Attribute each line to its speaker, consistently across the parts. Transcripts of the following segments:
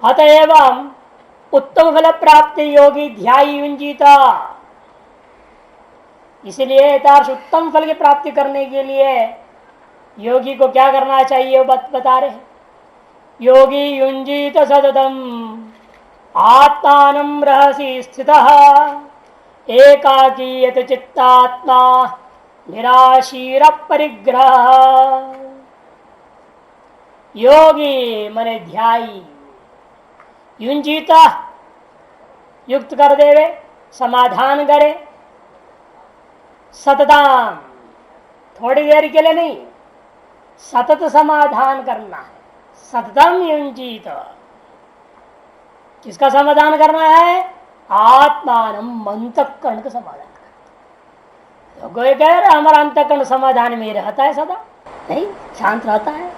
Speaker 1: अतएव उत्तम फल प्राप्ति योगी ध्यायी युंजीता। इसलिए यथार्थ उत्तम फल की प्राप्ति करने के लिए योगी को क्या करना चाहिए वो बता रहे हैं। योगी युंजीत सततम आत्मानं रहसि स्थितः एकाकी चित्तात्मा निराशीर परिग्रह। योगी मने ध्याई युंजीता युक्त कर देवे समाधान करे सतताम थोड़ी देर के लिए नहीं सतत समाधान करना है। सततम युंजीत किसका समाधान करना है? आत्मान अंतःकरण का समाधान करना। तो कोई कह रहा हमारा अंतःकरण समाधान में रहता है सदा नहीं, शांत रहता है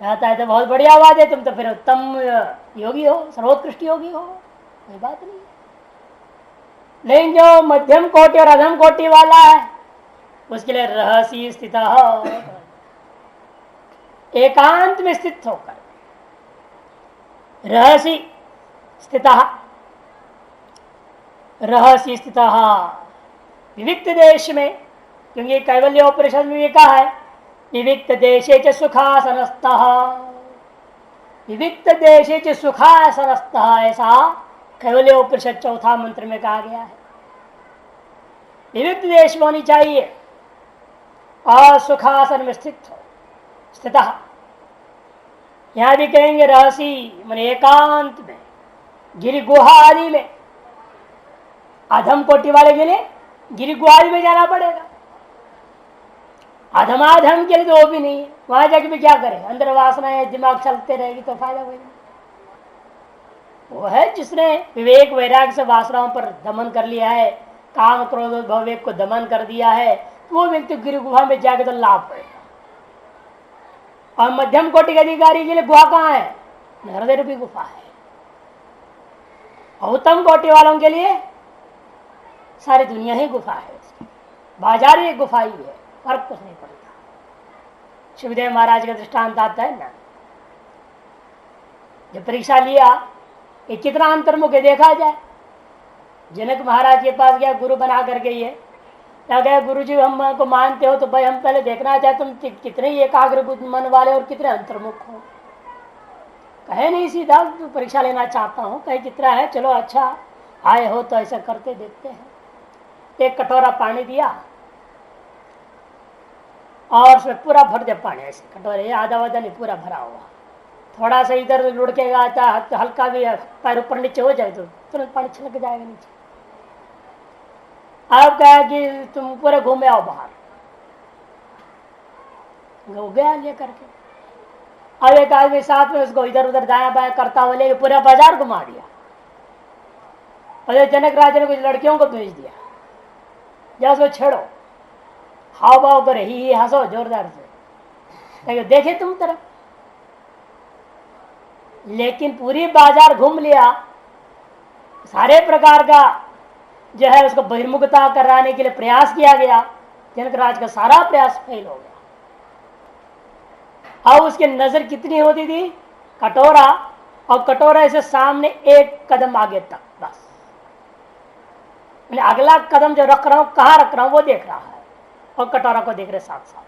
Speaker 1: तो बहुत बढ़िया बात है, तुम तो फिर उत्तम योगी हो, सर्वोत्कृष्ट योगी हो, कोई बात नहीं। लेकिन जो मध्यम कोटि और अधम कोटि वाला है उसके लिए रहस्य स्थित एकांत में स्थित होकर रहस्य स्थित विविक्त देश में, क्योंकि कैवल्योपनिषद में भी कहा है विविक्त देशे च सुखासनस्तः, विविक्त देशे च सुखासनस्तः, ऐसा कैवल्योपनिषद चौथा मंत्र में कहा गया है। विविक्त देश में होनी चाहिए और सुखासन में स्थित यहां भी कहेंगे रहसी मन एकांत में, गिरि गुहा आदि में। अधम कोटि वाले के लिए गिरि गुहा आदि में जाना पड़ेगा, अधमाधम के लिए तो वो भी नहीं है, वहां जाके भी क्या करे, अंदर वासनाएं दिमाग चलते रहेगी तो फायदा कोई नहीं। वो है जिसने विवेक वैराग्य से वासनाओं पर दमन कर लिया है, काम क्रोध भविवेक को दमन कर दिया है, वो व्यक्ति गिरि गुहा में जाके तो लाभ पड़ेगा। और मध्यम कोटि के अधिकारी के लिए गुहा कहाँ है? हृदय रूपी गुफा है। और उत्तम कोटि वालों के लिए सारी दुनिया ही गुफा है, बाजार ही गुफा ही है, फर्क कुछ नहीं पड़ता। शिवदेव महाराज का दृष्टांत आता है ना, जब परीक्षा लिया ये कितना अंतर्मुख है देखा जाए। जनक महाराज के पास गया, गुरु बना कर गई है, क्या गया गुरु जी हम को मानते हो तो भाई हम पहले देखना चाहते तुम कितने एकाग्र मन वाले और कितने अंतर्मुख हो। कहे नहीं सीधा तो परीक्षा लेना चाहता हूँ, कहे कितना है, चलो अच्छा आए हो तो ऐसा करते देखते हैं। एक कटोरा पानी दिया और उसमें पूरा भर दे पानी, ऐसे कटोरे आधा वाधा नहीं पूरा भरा हुआ, थोड़ा सा इधर लुढ़केगा तो हल्का भी पैर ऊपर नीचे हो जाए तो तुरंत पानी छलक जाएगा नीचे। अब कहा कि तुम पूरे घूमे आओ बाहर, वो गया लेकर के। अब एक आदमी साथ में उसको इधर उधर दाया बाया करता हुआ लेके पूरा बाजार घुमा दिया। और जनक राजा ने कुछ लड़कियों को भेज दिया, जा उसको छेड़ो, हाव भाव करे, ही हंसो जोरदार से, देखे तुम तरफ। लेकिन पूरी बाजार घूम लिया, सारे प्रकार का जो है उसको बहिर्मुखता कराने के लिए प्रयास किया गया, जनक राज का सारा प्रयास फेल हो गया। अब उसकी नजर कितनी होती थी? कटोरा, और कटोरा से सामने एक कदम आगे तक बस। मैंने अगला कदम जो रख रहा हूं कहाँ रख रहा हूं वो देख रहा है, और कटोरा को देख रहे साथ साथ।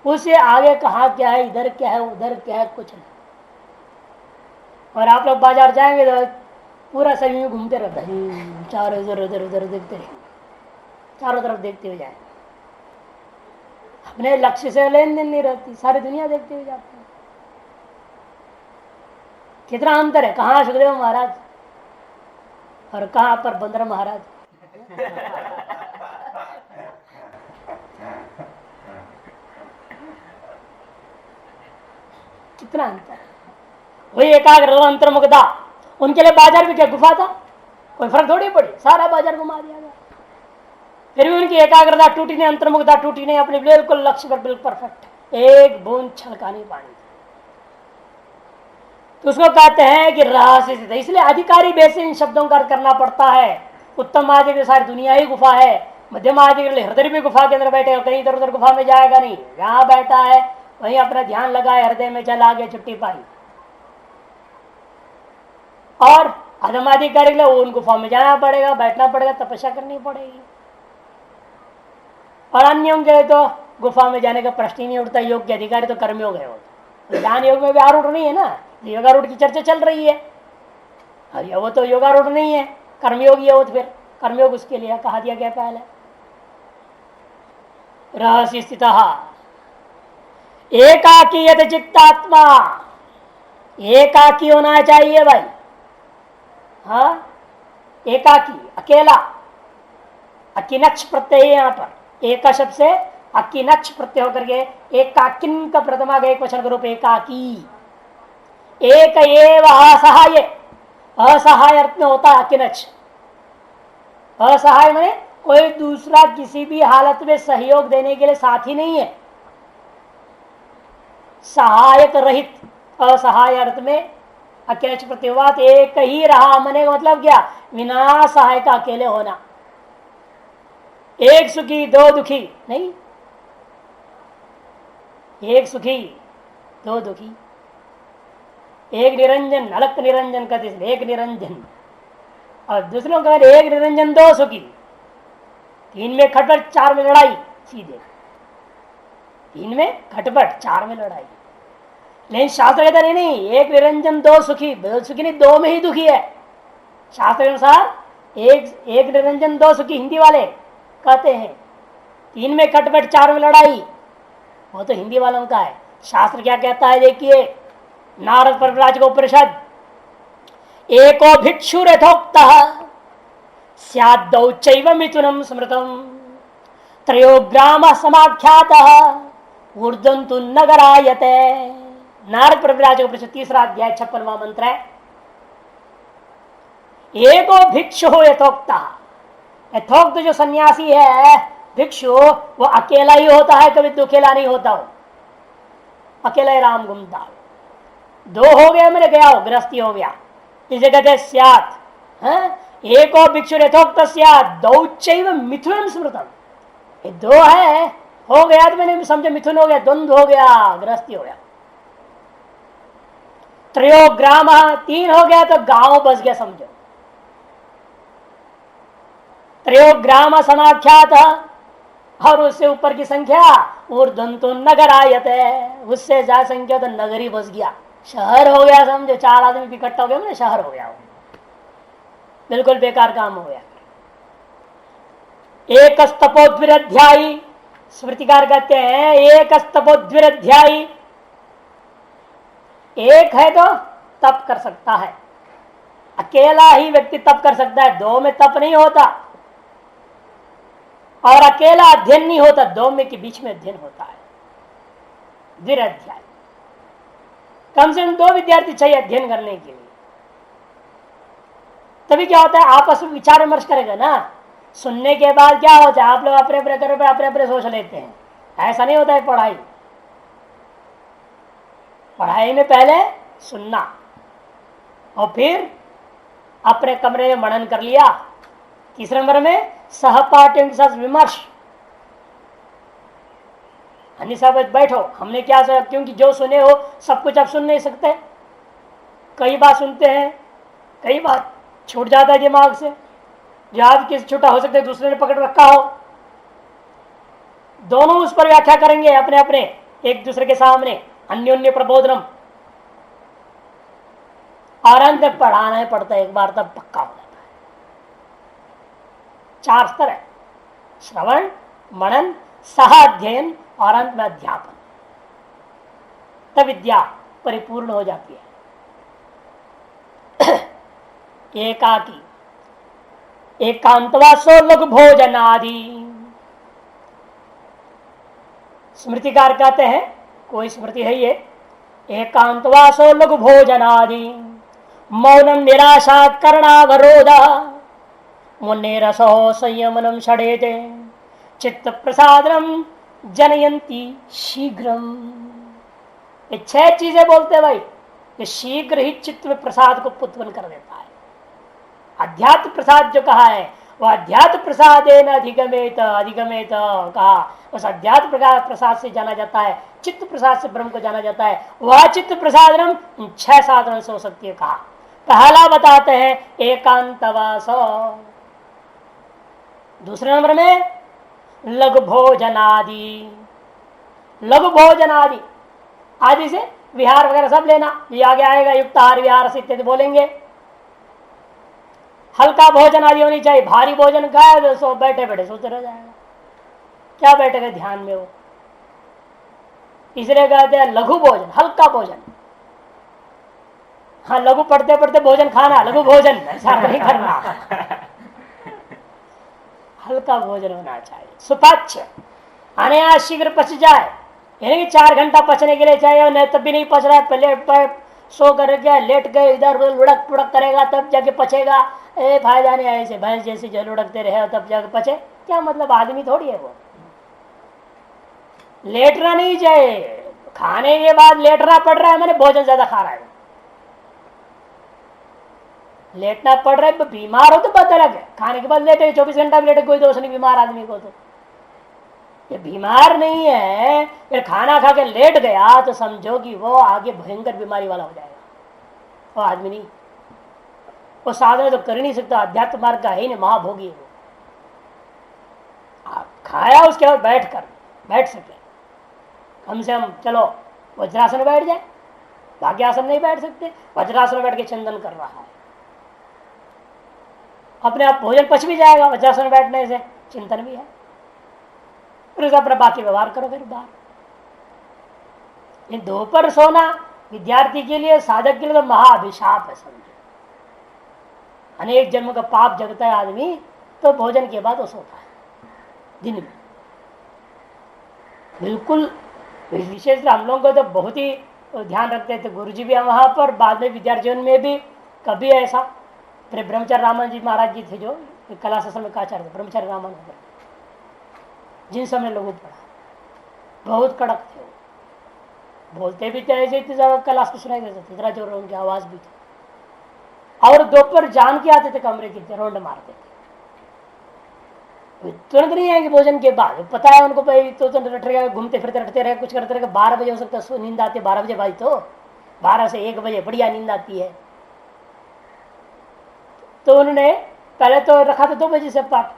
Speaker 1: उससे आगे कहाँ क्या है, इधर क्या है, उधर क्या है, कुछ नहीं। और आप लोग बाजार जाएंगे तो पूरा शरीर में घूमते रहता है, चारों इधर उधर उधर देखते रहेंगे, चारों तरफ देखते हुए जाएंगे। अपने लक्ष्य से लेन देन नहीं रहती, सारी दुनिया देखते हुए जाते हैं। कितना अंतर है, कहाँ सुखदेव महाराज और कहाँ पर बंदर महाराज। कितना अंतर है। वही एकाग्र अंतर्मुखता, उनके लिए बाजार भी क्या गुफा था, कोई फर्क थोड़ी पड़ी, सारा बाजार घुमा दिया गया। फिर भी उनकी एकाग्रता टूटी नहीं, अंतर्मुखता टूटी नहीं, अपने बिल्कुल लक्ष्य पर बिल्कुल परफेक्ट, एक बूंद छलका नहीं पानी। तो उसको कहते हैं कि रहस्य, इसलिए अधिकारी बेस इन शब्दों का करना पड़ता है। उत्तम आदि के सारी दुनिया ही गुफा है, मध्यम आदि के लिए हृदय भी गुफा के अंदर बैठे, कहीं इधर उधर गुफा में जाएगा नहीं, जहां बैठा है वहीं अपना ध्यान लगाए, हृदय में चला आगे छुट्टी पाई। और अधमाधिकारी के लिए उन गुफा में जाना पड़ेगा, बैठना पड़ेगा, तपस्या करनी पड़ेगी। और अन्यों के तो गुफा में जाने का प्रश्न ही नहीं उठता। योग के अधिकारी तो कर्मयोग है, वो ज्ञान योग में भी आरूढ़ नहीं है ना, योगारूढ़ की चर्चा चल रही है। अब वो तो योगारूढ़ नहीं है, कर्मयोगी है वो, तो फिर कर्मयोग उसके लिए कहा दिया गया पहले। रहस्य स्थित एकाकी यत चित्तात्मा, एकाकी होना चाहिए भाई। हाँ, एकाकी, अकेला। अकिनक्ष प्रत्यय है यहाँ पर, एक शब्द से अकिनक्ष प्रत्यय होकर के एकाकिन का प्रथमा एक वचन का रूप एकाकी। एक एव असहाय, असहाय अर्थ में होता है अकिनक्ष। असहाय माने कोई दूसरा किसी भी हालत में सहयोग देने के लिए साथी नहीं है, सहायक रहित, असहाय अर्थ में अकेले प्रतिवाद एक ही रहा। मने का मतलब क्या, बिना सहायक अकेले होना। एक सुखी दो दुखी नहीं, एक सुखी दो दुखी, एक निरंजन अलग निरंजन का, एक निरंजन, और दूसरों का एक निरंजन दो सुखी, तीन में खटपट चार में लड़ाई, सीधे तीन में खटपट चार में लड़ाई। लेकिन शास्त्र कहता नहीं, एक निरंजन दो सुखी, दो सुखी नहीं, दो में ही दुखी है। शास्त्र के अनुसार एक निरंजन दो सुखी हिंदी वाले कहते हैं, तीन में खटपट चार में लड़ाई, वो तो हिंदी वालों का है। शास्त्र क्या कहता है देखिए, नारद परिव्राजक को उपनिषद, एको भिक्षु रथोक्त स्यादौ चैव मिथुनम स्मृतम त्रयोग्राम समाख्यात ऊर्ध्वन्तु नगरायते। नारद परिव्राजक उपनिषद तीसरा अध्याय 56वां मंत्र है। एको भिक्षु हो यथोक्ता, यथोक्त जो सन्यासी है भिक्षु, वो अकेला ही होता है, कभी दुकेला नहीं होता हो, अकेला ही राम घूमता हो। दो हो गया, मैंने गया हो, गृहस्थी हो गया, इसे कहते स्यात्। एको भिक्षु यथोक्त स्यात् दौचैव मिथुन स्मृतम, ये दो है, हो गया तो मैंने समझो मिथुन हो गया, द्वंद्व हो गया, गृहस्थी हो गया। त्रयो ग्राम, तीन हो गया तो गांव बस गया समझो। त्रयो ग्राम समाख्यात, और उससे ऊपर की संख्या ऊर्ध्वन्तु नगर आयते, उससे ज्यादा संख्या तो नगरी बस गया, शहर हो गया समझो। चार आदमी इकट्ठा हो गया ना, शहर हो गया, बिल्कुल बेकार काम हो गया। एक स्तपोद्विरध्यायी, स्मृतिकार कहते हैं एक स्तपोद्विरध्यायी, एक है तो तप कर सकता है, अकेला ही व्यक्ति तप कर सकता है, दो में तप नहीं होता, और अकेला अध्ययन नहीं होता, दो में के बीच में अध्ययन होता है। द्विरध्यायी, कम से कम दो विद्यार्थी चाहिए अध्ययन करने के लिए, तभी क्या होता है, आपस में विचार विमर्श करेगा ना। सुनने के बाद क्या होता है, आप लोग अपने अपने सोच लेते हैं, ऐसा नहीं होता है। पढ़ाई में पहले सुनना और फिर अपने कमरे में मनन कर लिया। तीसरे नंबर में सहपाठियों के साथ विमर्श, अन्य सब बैठो, हमने क्या सोचा, क्योंकि जो सुने हो सब कुछ आप सुन नहीं सकते, कई बार सुनते हैं, कई बार छूट जाता है दिमाग से, जो आज किसी छूटा हो सकता है दूसरे ने पकड़ रखा हो। दोनों उस पर व्याख्या करेंगे अपने अपने एक दूसरे के सामने, अन्योन्य प्रबोधनम, और अंत में पढ़ाना ही पड़ता है एक बार, तब पक्का हो जाता है। चार स्तर है, श्रवण, मनन, सह अध्ययन और अंत में अध्यापन, तब विद्या परिपूर्ण हो जाती है। एकाकी, एकांतवासो लघु भोजनादि, स्मृतिकार कहते हैं, कोई स्मृति है ये, एकांतवासो लघु भोजनादि मौनम निराशा करणावरोध मुन्नेरसो संयमनम षडेते चित्त प्रसादनम जनयंती शीघ्रम। ये छह चीजें बोलते हैं भाई, ये शीघ्र ही चित्त में प्रसाद को उत्पन्न कर देता है। अध्यात्म प्रसाद जो कहा है, वह अध्यात्म प्रसादेन अधिगमेत, अधिगमेत कहा, उस अध्यात्म प्रसाद से जाना जाता है, चित्त प्रसाद से ब्रह्म को जाना जाता है। वह चित्त प्रसादनम छह साधन से हो सकती है कहा। पहला बताते हैं एकांतवास, दूसरे नंबर में लघु भोजनादि। लघु भोजनादि आदि से विहार वगैरह सब लेना, ये आगे आएगा, युक्ताहार विहार से इत्यादि बोलेंगे। हल्का भोजन आदि होनी चाहिए, भारी भोजन खाए तो सो बैठे बैठे सोते रह जाएगा, क्या बैठेगा ध्यान में वो। इसलिए कहते हैं लघु भोजन, हल्का भोजन। हाँ, लघु पढ़ते पढ़ते भोजन खाना, लघु भोजन ऐसा नहीं करना। हल्का भोजन होना चाहिए, सुपाच्य, अनायास शीघ्र पच जाए, यानी कि 4 घंटा पचने के लिए चाहिए, नहीं तब भी नहीं पच रहा है, पहले सो कर गया, लेट गए, इधर लुढ़क पुड़क करेगा तब जाके पचेगा, फायदा नहीं है। ऐसे भैंस जैसे जो लुढ़कते रहे तब जाके पचे, क्या मतलब, आदमी थोड़ी है वो। लेटना नहीं चाहिए, खाने के बाद लेटना पड़ रहा है, मैंने भोजन ज्यादा खा रहा है, लेटना पड़ रहा है। बीमार हो तो बात अलग है, खाने के बाद लेटे 24 घंटा भी लेटे, कोई दोष नहीं बीमार आदमी को। तो ये बीमार नहीं है, फिर खाना खा के लेट गया तो समझो कि वो आगे भयंकर बीमारी वाला हो जाएगा, वो आदमी नहीं। वो साधना तो कर ही नहीं सकता, अध्यात्म मार्ग का ही नहीं, महाभोगी है वो। आप खाया उसके बाद बैठ सके, कम से कम चलो वज्रासन में बैठ जाए, भाग्यासन नहीं बैठ सकते, वज्रासन में बैठ के चिंतन कर रहा है, अपने आप भोजन पच भी जाएगा, वज्रासन में बैठने से चिंतन भी है, फिर अपना बाकी व्यवहार करो। फिर बाहर दोपहर सोना विद्यार्थी के लिए, साधक के लिए तो महाअभिशाप है, समझो। अनेक जन्म का पाप जगता है आदमी, तो भोजन के बाद वो सोता है दिन में। बिल्कुल विशेष हम लोगों को तो बहुत ही ध्यान रखते थे, गुरुजी भी वहां पर, बाद में विद्यार्थियों में भी कभी ऐसा। फिर ब्रह्मचारी रामन जी महाराज जी थे जो कला शास्त्र में काचार्य थे, ब्रह्मचारी रामन, जिन समय लोगों पढ़ा, बहुत कड़क थे वो, बोलते भी थे ऐसे, इतनी ज्यादा क्लास को सुनाई देते थे, जरा जोर उनकी आवाज भी थी। और दोपहर जान के आते थे कमरे के, रोंड मारते थे, तुरंत नहीं आएंगे भोजन के बाद, पता है उनको, तो रटेगा, घूमते फिरते रटते रहे, कुछ करते रहे। 12 बजे हो सकता है नींद आती है, 12 बजे भाई, तो 12 से 1 बजे बढ़िया नींद आती है। तो उन्होंने पहले तो रखा था 2 बजे से पाठ।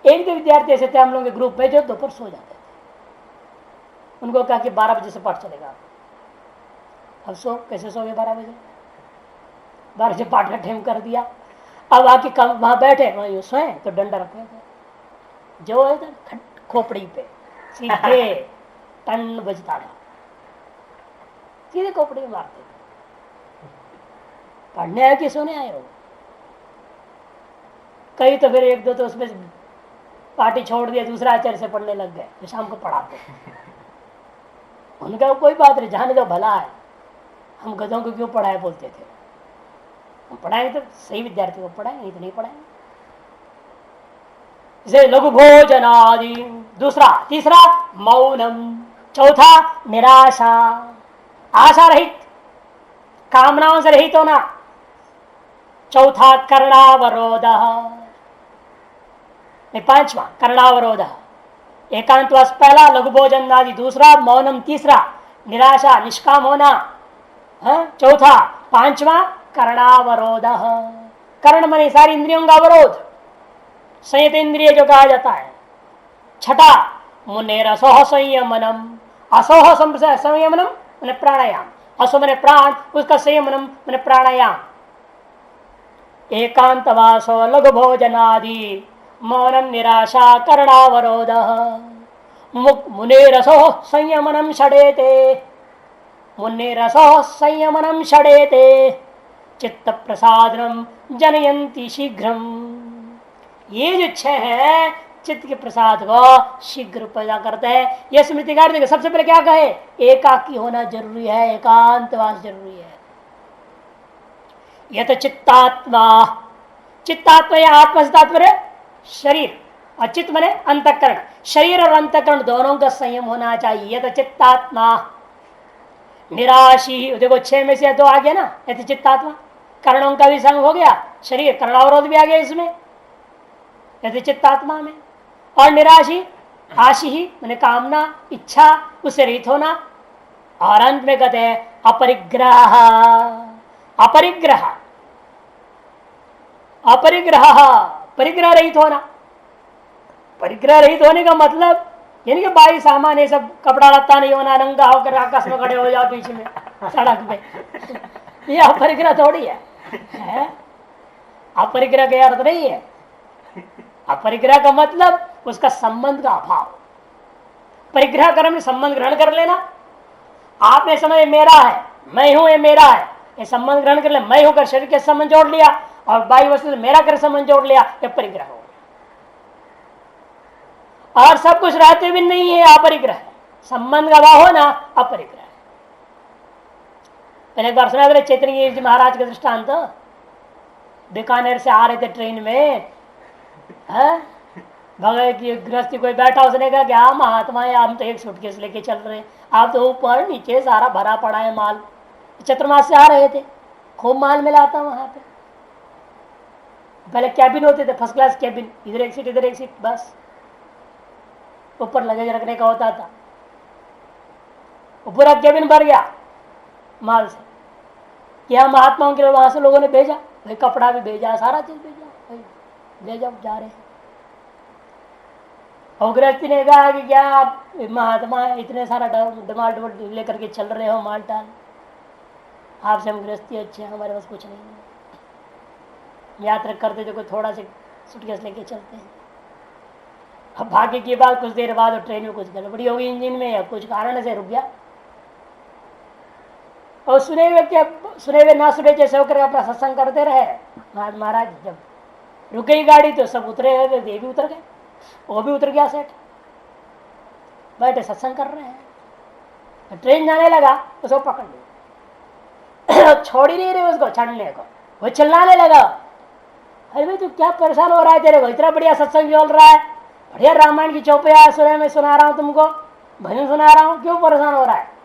Speaker 1: एक दो विद्यार्थी ऐसे थे हम लोग के ग्रुप में जो दोपहर सो जाते थे, उनको कहा कि 12 बजे से पाठ चलेगा। अब सो कैसे सोगे 12 बजे? 12 बजे पाठ का टाइम कर दिया। अब आके कम वहां बैठे, वहां सोए तो डंडा रखे थे, जो है खोपड़ी पे सीधे टन बजता था, सीधे खोपड़ी में मारते थे। पढ़ने आए कि सोने आए हो? कई तो फिर 1-2 तो उसमें पार्टी छोड़ दिया, दूसरा आचार्य से पढ़ने लग गए, जो शाम को पढ़ाते। उनका कोई बात नहीं, जाने दो, भला है, हम गधों को क्यों पढ़ाए बोलते थे। हम पढ़ाएंगे तो सही विद्यार्थी को पढ़ाएंगे, नहीं तो नहीं पढ़ाएंगे। जैसे लघु भोजन आदि, दूसरा, तीसरा मौनम, चौथा निराशा, आशा रहित, कामनाओं से रहित होना, चौथा कर्णावरोध, 5वां कर्णावरोध। एकांतवास पहला, लघु भोजन आदि दूसरा, मौनम तीसरा, निराशा निष्काम होना चौथा, 5वां कर्णावरोध। कर्ण मने सारी इंद्रियों का अवरोध, संयत इंद्रिय जो कहा जाता है। छठा मुनेर असोह संयमनम, असोह संयमनम मैंने प्राणायाम, असो मैंने प्राण, उसका संयमनम मैंने प्राणायाम। एकांतवासो लघु भोजनादि मौनम निराशा कर्णावरोध। मुनेरसो संयमनम षडेते, मुनेरसो संयमनम षडेते, चित्त प्रसादनम जनयंती शीघ्रम। ये जो 6 है, चित्त के प्रसाद को शीघ्र पैदा करते हैं। यह स्मृतिकार देखिए, सबसे पहले क्या कहे, एकाकी होना जरूरी है, एकांतवास जरूरी है। यह तो चित्तात्मा, चित्तात्मा या आत्मा से तात्पर्य शरीर, और चित्त मने अंतःकरण, शरीर और अंतःकरण दोनों का संयम होना चाहिए। यह तो चित्तात्मा। निराशी, देखो 6 में से 2 आ गया ना, यह तो चित्तात्मा। कर्णों का भी संग हो गया, शरीर कर्णावरोध भी आ गया इसमें, यदि चित्तात्मा में। और निराशी, आशी ही मैंने कामना, इच्छा, उससे रहित होना। और अंत में कहते हैं अपरिग्रह, अपरिग्रह, अपरिग्रह परिग्रह रहित होना। परिग्रह रहित होने का मतलब यानी कि बाई सामान ये सब कपड़ा लत्ता नहीं होना, नंगा होकर आकाश में खड़े हो जाओ बीच में सड़क पे, ये अपरिग्रह थोड़ी है? अपरिग्रह का अर्थ नहीं है। अपरिग्रह का मतलब उसका संबंध का अभाव। परिग्रह कर्म संबंध ग्रहण कर लेना। आपने समझ मेरा है, मैं हूं, ये मेरा है, ये संबंध ग्रहण कर ले। मैं हूं कर शरीर के संबंध जोड़ लिया और बाई वस्तु से मेरा कर संबंध जोड़ लिया, ये परिग्रह हो गया। और सब कुछ रहते भी नहीं है, अपरिग्रह है। संबंध का अभाव हो ना, अपरिग्रह है। पहले एक बार सुना था चैतन्य जी महाराज का दृष्टांत। बीकानेर से आ रहे थे ट्रेन में, भगत की गृहस्थी कोई बैठा, उसने कहा क्या महात्मा है, हम तो एक सूटकेस लेके चल रहे हैं, आप तो ऊपर नीचे सारा भरा पड़ा है माल। चतुर्मास से आ रहे थे, खूब माल मिला था वहां पे। पहले कैबिन होते थे, फर्स्ट क्लास कैबिन, इधर एक सीट इधर एक सीट, बस ऊपर लगेज रखने का होता था। वो पूरा कैबिन भर गया माल से। क्या महात्माओं के लिए वहां से लोगों ने भेजा, भाई कपड़ा भी भेजा, सारा चीज भेजा, भाई ले जाओ, जा रहे हैं। और गृहस्थी ने कहा कि क्या आप महात्मा इतने सारा डमाल डबल लेकर के चल रहे हो माल टाल, आपसे हम गृहस्थी अच्छे हैं, हमारे पास कुछ नहीं है, यात्रा करते तो कोई थोड़ा से सूटकेस लेके चलते हैं। अब भाग्य की बात कुछ देर बाद ट्रेन में कुछ गड़बड़ी होगी इंजन में या कुछ कारण से रुक गया। और सुने हुए ना सुने जैसे होकर अपना सत्संग करते रहे। महाराज जब रुक गई गाड़ी तो सब उतरे, ये भी उतर गए, वो भी उतर गया सेठ, बैठे सत्संग कर रहे हैं। तो ट्रेन जाने लगा, उसको पकड़ लिया, छोड़ ही नहीं रहे उसको चढ़ने को। वो चिल्लाने लगा, अरे भाई तू क्या परेशान हो रहा है, तेरे को इतना बढ़िया सत्संग चल रहा है, बढ़िया रामायण की चौपाई सुने में सुना रहा हूँ तुमको, भजन सुना रहा हूँ, क्यों परेशान हो रहा है?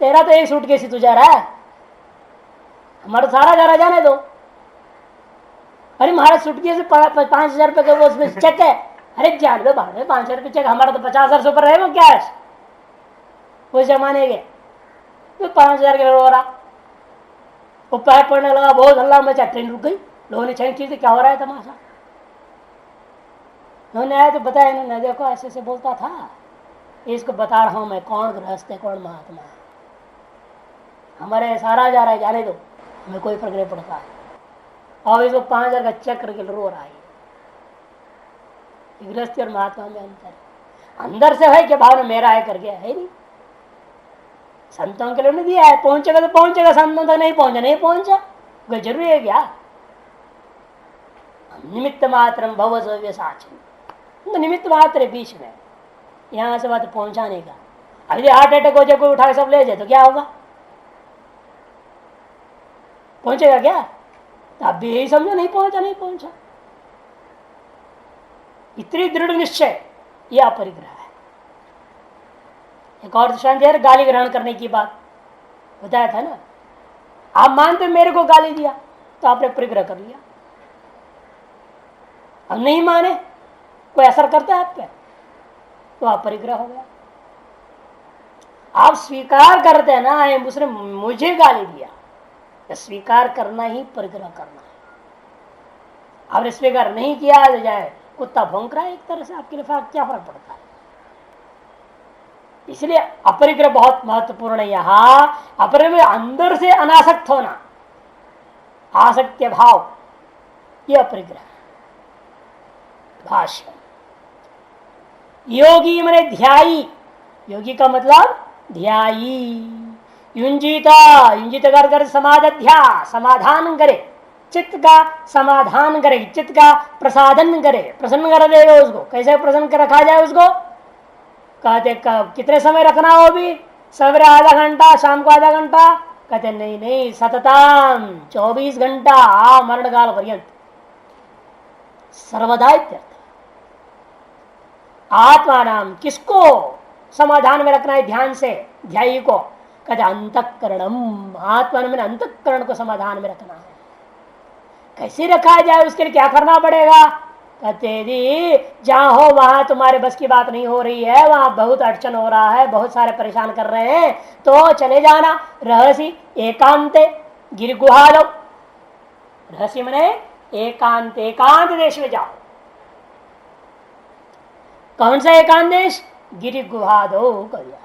Speaker 1: तेरा तो एक सूटकेस ही तू जा रहा है, हमारा सारा जा रहा, जाने दो। अरे हमारा सूटकेस 5,000 रुपये का वो उसमें चेक है। अरे जान दो भाड़े 5,000 रुपये चेक, हमारा तो 50,000 से ऊपर रहेगा कैश उस जमाने के, तो 5,000 के रो रहा। वो पैर पड़ने लगा, बहुत हल्ला मचा, ट्रेन रुक गई। लोगों ने चेक की क्या हो रहा है तमाशा। उन्होंने आया तो बताया, इन्होंने देखो ऐसे ऐसे बोलता था, इसको बता रहा हूं मैं कौन गृहस्थ है कौन महात्मा है, हमारे सारा जा रहा है, जाने दो, हमें कोई फर्क नहीं पड़ता है। और इसको 5,000 का चेक करके रो रहा है। गृहस्थी और महात्मा में अंदर से है कि भावना मेरा है करके है नहीं। संतों के लिए नहीं दिया है, पहुंचेगा तो पहुंचेगा, संतों तक नहीं पहुंचा नहीं पहुंचा, कोई जरूरी है क्या? निमित्त मात्र भव साचन, निमित्त मात्र बीच में, यहां से बात पहुंचाने का। अभी हार्ट अटैक हो जाए, कोई उठा के सब ले जाए तो क्या होगा? पहुंचेगा क्या? तो आप भी यही समझो, नहीं पहुंचा नहीं पहुंचा। इतनी दृढ़ निश्चय, यह अपरिग्रह है। एक और दृष्टांत है गाली ग्रहण करने की बात बताया था ना। आप मानते मेरे को गाली दिया तो आपने परिग्रह कर लिया, अब नहीं माने, कोई असर करता है आप पे तो आप परिग्रह हो गया। आप स्वीकार करते हैं ना, उसने मुझे गाली दिया, तो स्वीकार करना ही परिग्रह करना है। आपने स्वीकार नहीं किया तो जाए कुत्ता भौंक रहा है एक तरह से, आपके लिए क्या फर्क पड़ता है? इसलिए अपरिग्रह बहुत महत्वपूर्ण है। यहां अपरिग्रह अंदर से अनासक्त होना, आसक्ति भाव, यह अपरिग्रह। भाष्य योगी मने ध्यायी, योगी का मतलब ध्यायी, युंजिता, युंजित कर समाधाध्यास, समाधान करे, चित्त का समाधान करे, चित्त का प्रसादन करे, प्रसन्न कर देगा उसको। कैसे प्रसन्न कर रखा जाए उसको? कहते कितने समय रखना हो, भी सवेरे आधा घंटा, शाम को आधा घंटा? कहते नहीं नहीं, सततम 24 घंटा मरण काल पर्यंत सर्वदा इत्यर्थ। आत्मा नाम किसको समाधान में रखना है? ध्यान से ध्यायी को। कहते अंतःकरणम, आत्मा में अंतःकरण को समाधान में रखना है। कैसे रखा जाए, उसके लिए क्या करना पड़ेगा? कहते यदि जहां हो वहां तुम्हारे बस की बात नहीं हो रही है, वहां बहुत अड़चन हो रहा है, बहुत सारे परेशान कर रहे हैं, तो चले जाना रहसी एकांते, गिरि गुहा लो, रहस्य मने एकांत, एकांत देश में जाओ। कौन सा एकांत देश? गिरि गुहा दो कर दिया।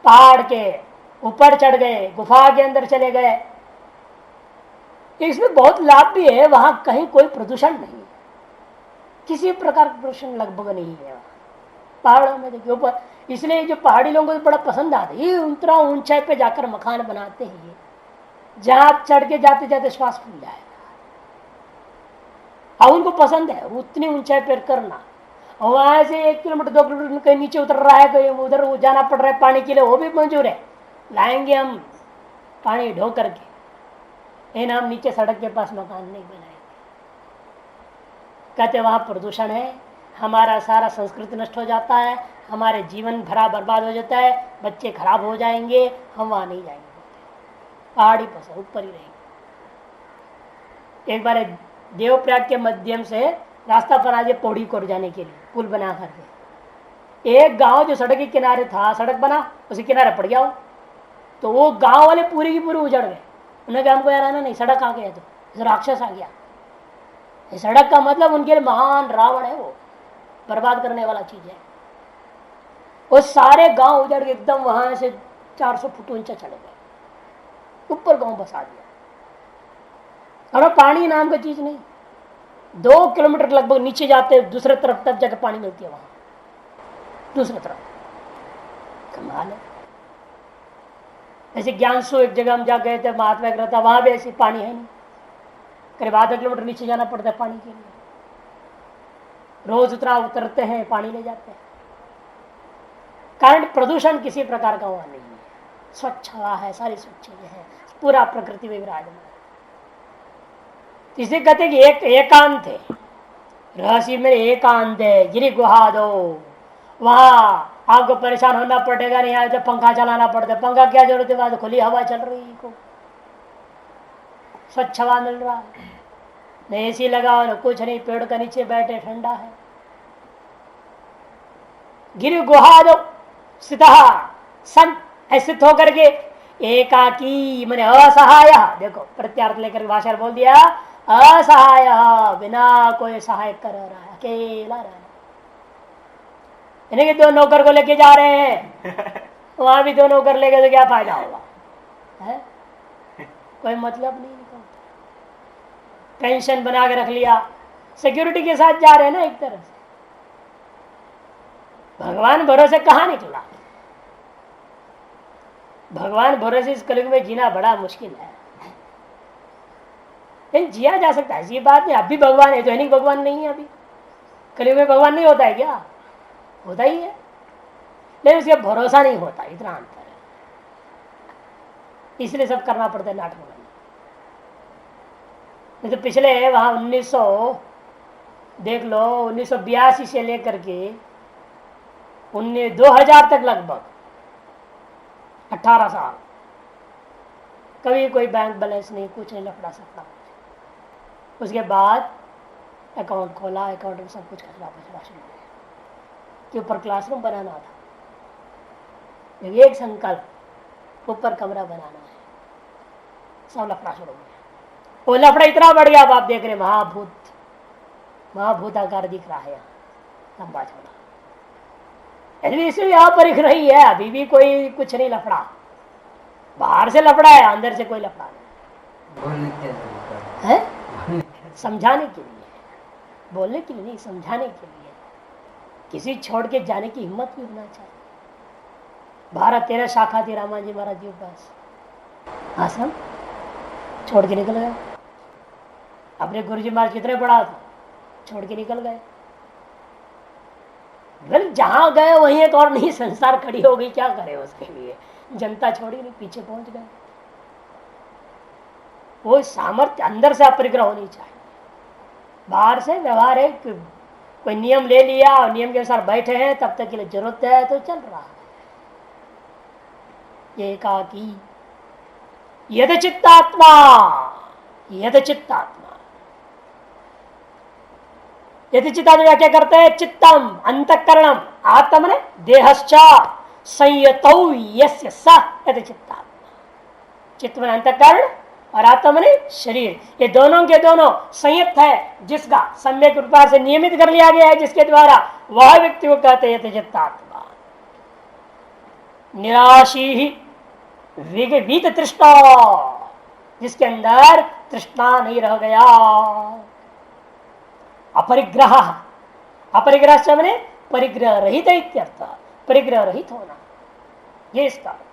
Speaker 1: पहाड़ के ऊपर चढ़ गए, गुफा के अंदर चले गए। इसमें बहुत लाभ भी है, वहां कहीं कोई प्रदूषण नहीं, किसी प्रकार का प्रदूषण लगभग नहीं है पहाड़ों में। देखिए ऊपर, इसलिए जो पहाड़ी लोगों को बड़ा पसंद आता है, ये उतरा ऊंचाई पे जाकर मकान बनाते हैं, जहां चढ़ के जाते जाते श्वास फूल जाएगा। और उनको पसंद है उतनी ऊंचाई पर करना। और वहां से 1 किलोमीटर 2 किलोमीटर कहीं नीचे उतर रहा है, कहीं उधर जाना पड़ रहा है पानी के लिए, वो भी मंजूर है, लाएंगे हम पानी ढो करके। लेकिन हम नीचे सड़क के पास मकान नहीं बनाएंगे। कहते वहां प्रदूषण है, हमारा सारा संस्कृति नष्ट हो जाता है, हमारे जीवन भरा बर्बाद हो जाता है, बच्चे खराब हो जाएंगे, हम वहां नहीं जाएंगे, पहाड़ी पर ऊपर ही रहेंगे। एक बार देवप्रयाग के माध्यम से रास्ता बना दिया पौड़ी को जाने के लिए, पुल बना करके। एक गांव जो सड़क के किनारे था, सड़क बना उसी किनारे पड़ गया हो, तो वो गांव वाले पूरी की पूरी उजड़ गए। उन्होंने कहा हमको यार आना नहीं, सड़क आ गया, तो राक्षस आ गया। सड़क का मतलब उनके लिए महान रावण है, वो बर्बाद करने वाला चीज है। वो सारे गांव उजड़ के एकदम वहां से 400 फुट ऊंचा चले गए, ऊपर गांव बसा दिया। और पानी नाम का चीज नहीं, 2 किलोमीटर लगभग नीचे जाते दूसरे तरफ तब जाकर पानी मिलती है, वहां दूसरी तरफ। कमाल है। ऐसे ज्ञानसु एक जगह हम जा गए थे, महात्मा एक रहता, वहां भी ऐसी पानी है नहीं, करीब आधा किलोमीटर नीचे जाना पड़ता है पानी के लिए। रोज उतना उतरते हैं, पानी ले जाते हैं। कारण प्रदूषण किसी प्रकार का वहां नहीं है, स्वच्छ हवा है, सारी स्वच्छ चीजें हैं, पूरा प्रकृति में विराजमान। इसे कहते कि एक एकांत है, रहस्य में एकांत है, गिरि गुहा दो। वहां आपको परेशान होना पड़ेगा नहीं, जब पंखा चलाना पड़ता है, पंखा क्या जरूरत है, वहां खुली हवा चल रही है, स्वच्छ हवा मिल रहा है, न एसी लगा न कुछ नहीं, पेड़ के नीचे बैठे ठंडा है। गिरि गुहा दो स्थित सन, स्थित होकर के एकाकी मैंने असहाय, देखो प्रत्यार्थ लेकर भाषा बोल दिया, असहाय, बिना कोई सहाय कर रहा है, अकेला रहना। यानी कि 2 नौकर को लेके जा रहे हैं, वहां भी 2 नौकर लेके तो क्या फायदा होगा, है? कोई मतलब नहीं निकलता। पेंशन बना के रख लिया, सिक्योरिटी के साथ जा रहे हैं ना एक तरह से। भगवान भरोसे कहाँ निकला? भगवान भरोसे इस कलयुग में जीना बड़ा मुश्किल है, लेकिन जिया जा सकता है, ऐसी बात नहीं। अभी भगवान है तो नहीं, भगवान नहीं है अभी कलयुग में, भगवान नहीं होता है क्या? होता ही है, लेकिन उसका भरोसा नहीं होता, इतना अंतर है। इसलिए सब करना पड़ता है नाटक में। नहीं तो पिछले वहां 1900 देख लो, 1982 से लेकर के 2000 तक लगभग 18 साल कभी कोई बैंक बैलेंस नहीं, कुछ नहीं लफड़ा सकता। उसके बाद अकाउंट खोला, अकाउंट में सब कुछ खसरा पचरा शुरू हो गया कि ऊपर क्लासरूम बनाना था, एक संकल्प ऊपर कमरा बनाना है, सब लफड़ा शुरू हो गया। वो लफड़ा इतना बढ़ गया, अब आप देख रहे महाभूत आकार दिख रहा है लंबा चौड़ा। इसलिए यहाँ पर दिख रही है, अभी भी कोई कुछ नहीं लफड़ा, बाहर से लफड़ा है, अंदर से कोई लफड़ा नहीं है। समझाने के लिए, बोलने के लिए नहीं, समझाने के लिए। किसी छोड़ के जाने की हिम्मत भी होना चाहिए। 12-13 शाखा थी रामा जी महाराज जी के पास, आश्रम छोड़ के निकल गए। अपने गुरु जी महाराज कितने बड़ा था, छोड़ के निकल गए। जहां गए वहीं एक और नई संसार खड़ी हो गई, क्या करे उसके लिए, जनता छोड़ी नहीं, पीछे पहुंच गए। वो सामर्थ्य अंदर से अपरिग्रह होनी चाहिए। बाहर से व्यवहार है, कोई नियम ले लिया और नियम के अनुसार बैठे हैं, तब तक के लिए जरूरत है तो चल रहा है। एकाकी यद चित्तात्मा, यद चित्तात्मा, यदि चित्तात्मा क्या करते हैं? चित्तम अंतःकरणम, आत्मा ने देहश्च संयतौ यस्य स यदि चित्तात्मा। चित्त में अंतःकरण और आत्मा माने शरीर, ये दोनों के दोनों संयुक्त है, जिसका सम्यक रूप से नियमित कर लिया गया है, जिसके द्वारा वह व्यक्ति को कहते हैं तेजत्तात्मा। निराशी ही विगवीत तृष्णा, जिसके अंदर तृष्णा नहीं रह गया। अपरिग्रह, अपरिग्रह से मैंने परिग्रह रहित इत्यर्थ, परिग्रह रहित होना, ये इसका अर्थ है।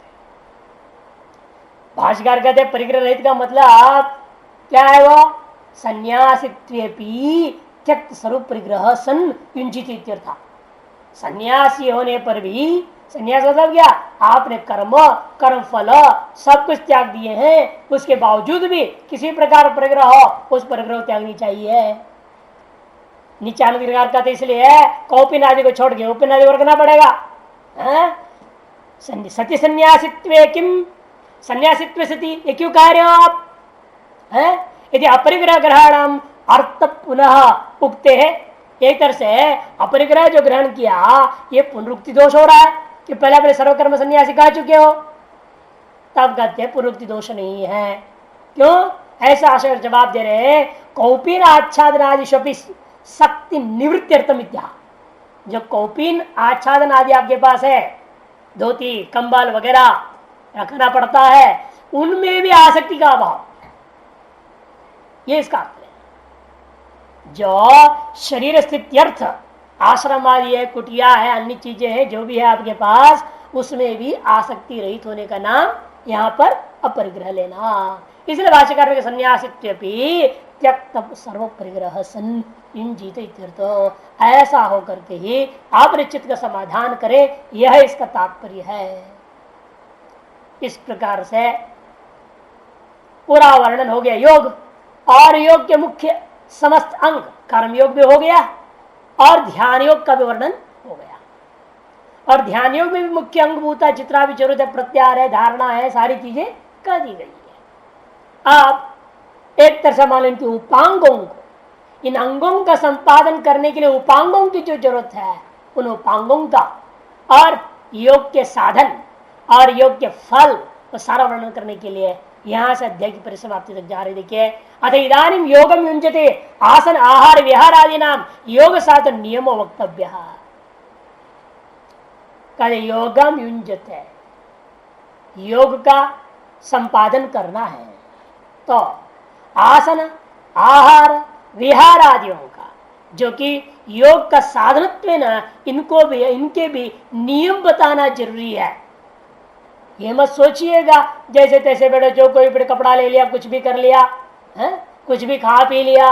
Speaker 1: भाष्यकार कहते हैं परिग्रह रहित का मतलब क्या है? वो संन्यासित्वेपि त्यक्त स्वरूप परिग्रह सन युंजित इत्यर्थ। सन्यासी होने पर भी, सन्यास मतलब क्या? आपने कर्म, कर्म फल सब कुछ त्याग दिए हैं, उसके बावजूद भी किसी प्रकार परिग्रह हो, उस परिग्रह त्यागनी चाहिए। निचान का तो इसलिए है कौपिन आदि को छोड़ के उपिन आदि को रखना पड़ेगा। सती संन्यासित्वे किम, संन्यासित्व सती, ये क्यों कह रहे हो आप? यदि अपरिग्रह ग्रहणम अर्थ पुनः उगते है, एक तरह से अपरिग्रह जो ग्रहण किया ये पुनरुक्ति दोष हो रहा है कि पहले अपने सर्वकर्म सन्यासी कह चुके हो, तब कहते हैं पुनरुक्ति दोष नहीं है। क्यों ऐसा आशय जवाब दे रहे? कौपिन आच्छादन आदि शक्ति निवृत्त्यर्थम इत्या, जो कौपिन आच्छादन आदि आपके पास है, धोती कंबल वगैरह रखना पड़ता है, उनमें भी आसक्ति का अभाव, ये इसका अर्थ है। जो शरीर स्थित्यर्थ आश्रम आदि है, कुटिया है, अन्य चीजें हैं, जो भी है आपके पास, उसमें भी आसक्ति रहित होने का नाम यहां पर अपरिग्रह लेना। इसलिए भाष्यकार में संन्यासित्वेपि त्यक्त सर्व परिग्रह सन इंजित इत्यर्थ, ऐसा होकर के ही आप चित्त का समाधान करें, यह इसका तात्पर्य है। इस प्रकार से पूरा वर्णन हो गया योग, और योग के मुख्य समस्त अंग, कर्म योग भी हो गया और ध्यान योग का भी वर्णन हो गया। और ध्यान योग में भी मुख्य अंगभूता जितना भी जरूरत है, प्रत्याहार है, धारणा है, सारी चीजें कह दी गई है। आप एक तरह से मान लो इनके उपांगों को, इन अंगों का संपादन करने के लिए उपांगों की जो जरूरत है, उन उपांगों का और योग के साधन और योग के फल को सारा वर्णन करने के लिए यहां से अध्याय की परिसमाप्ति तक जा रहे। देखिए, अथ इदानीम योगम युञ्जते आसन आहार विहार आदि नाम योग साधन नियमो वक्तव्य। योगम युञ्जते, योग का संपादन करना है, तो आसन आहार विहार आदियों का, जो कि योग का साधनत्व न, इनको भी, इनके भी नियम बताना जरूरी है। ये मत सोचिएगा जैसे तैसे बेटे जो कोई बेटे कपड़ा ले लिया, कुछ भी कर लिया है, कुछ भी खा पी लिया,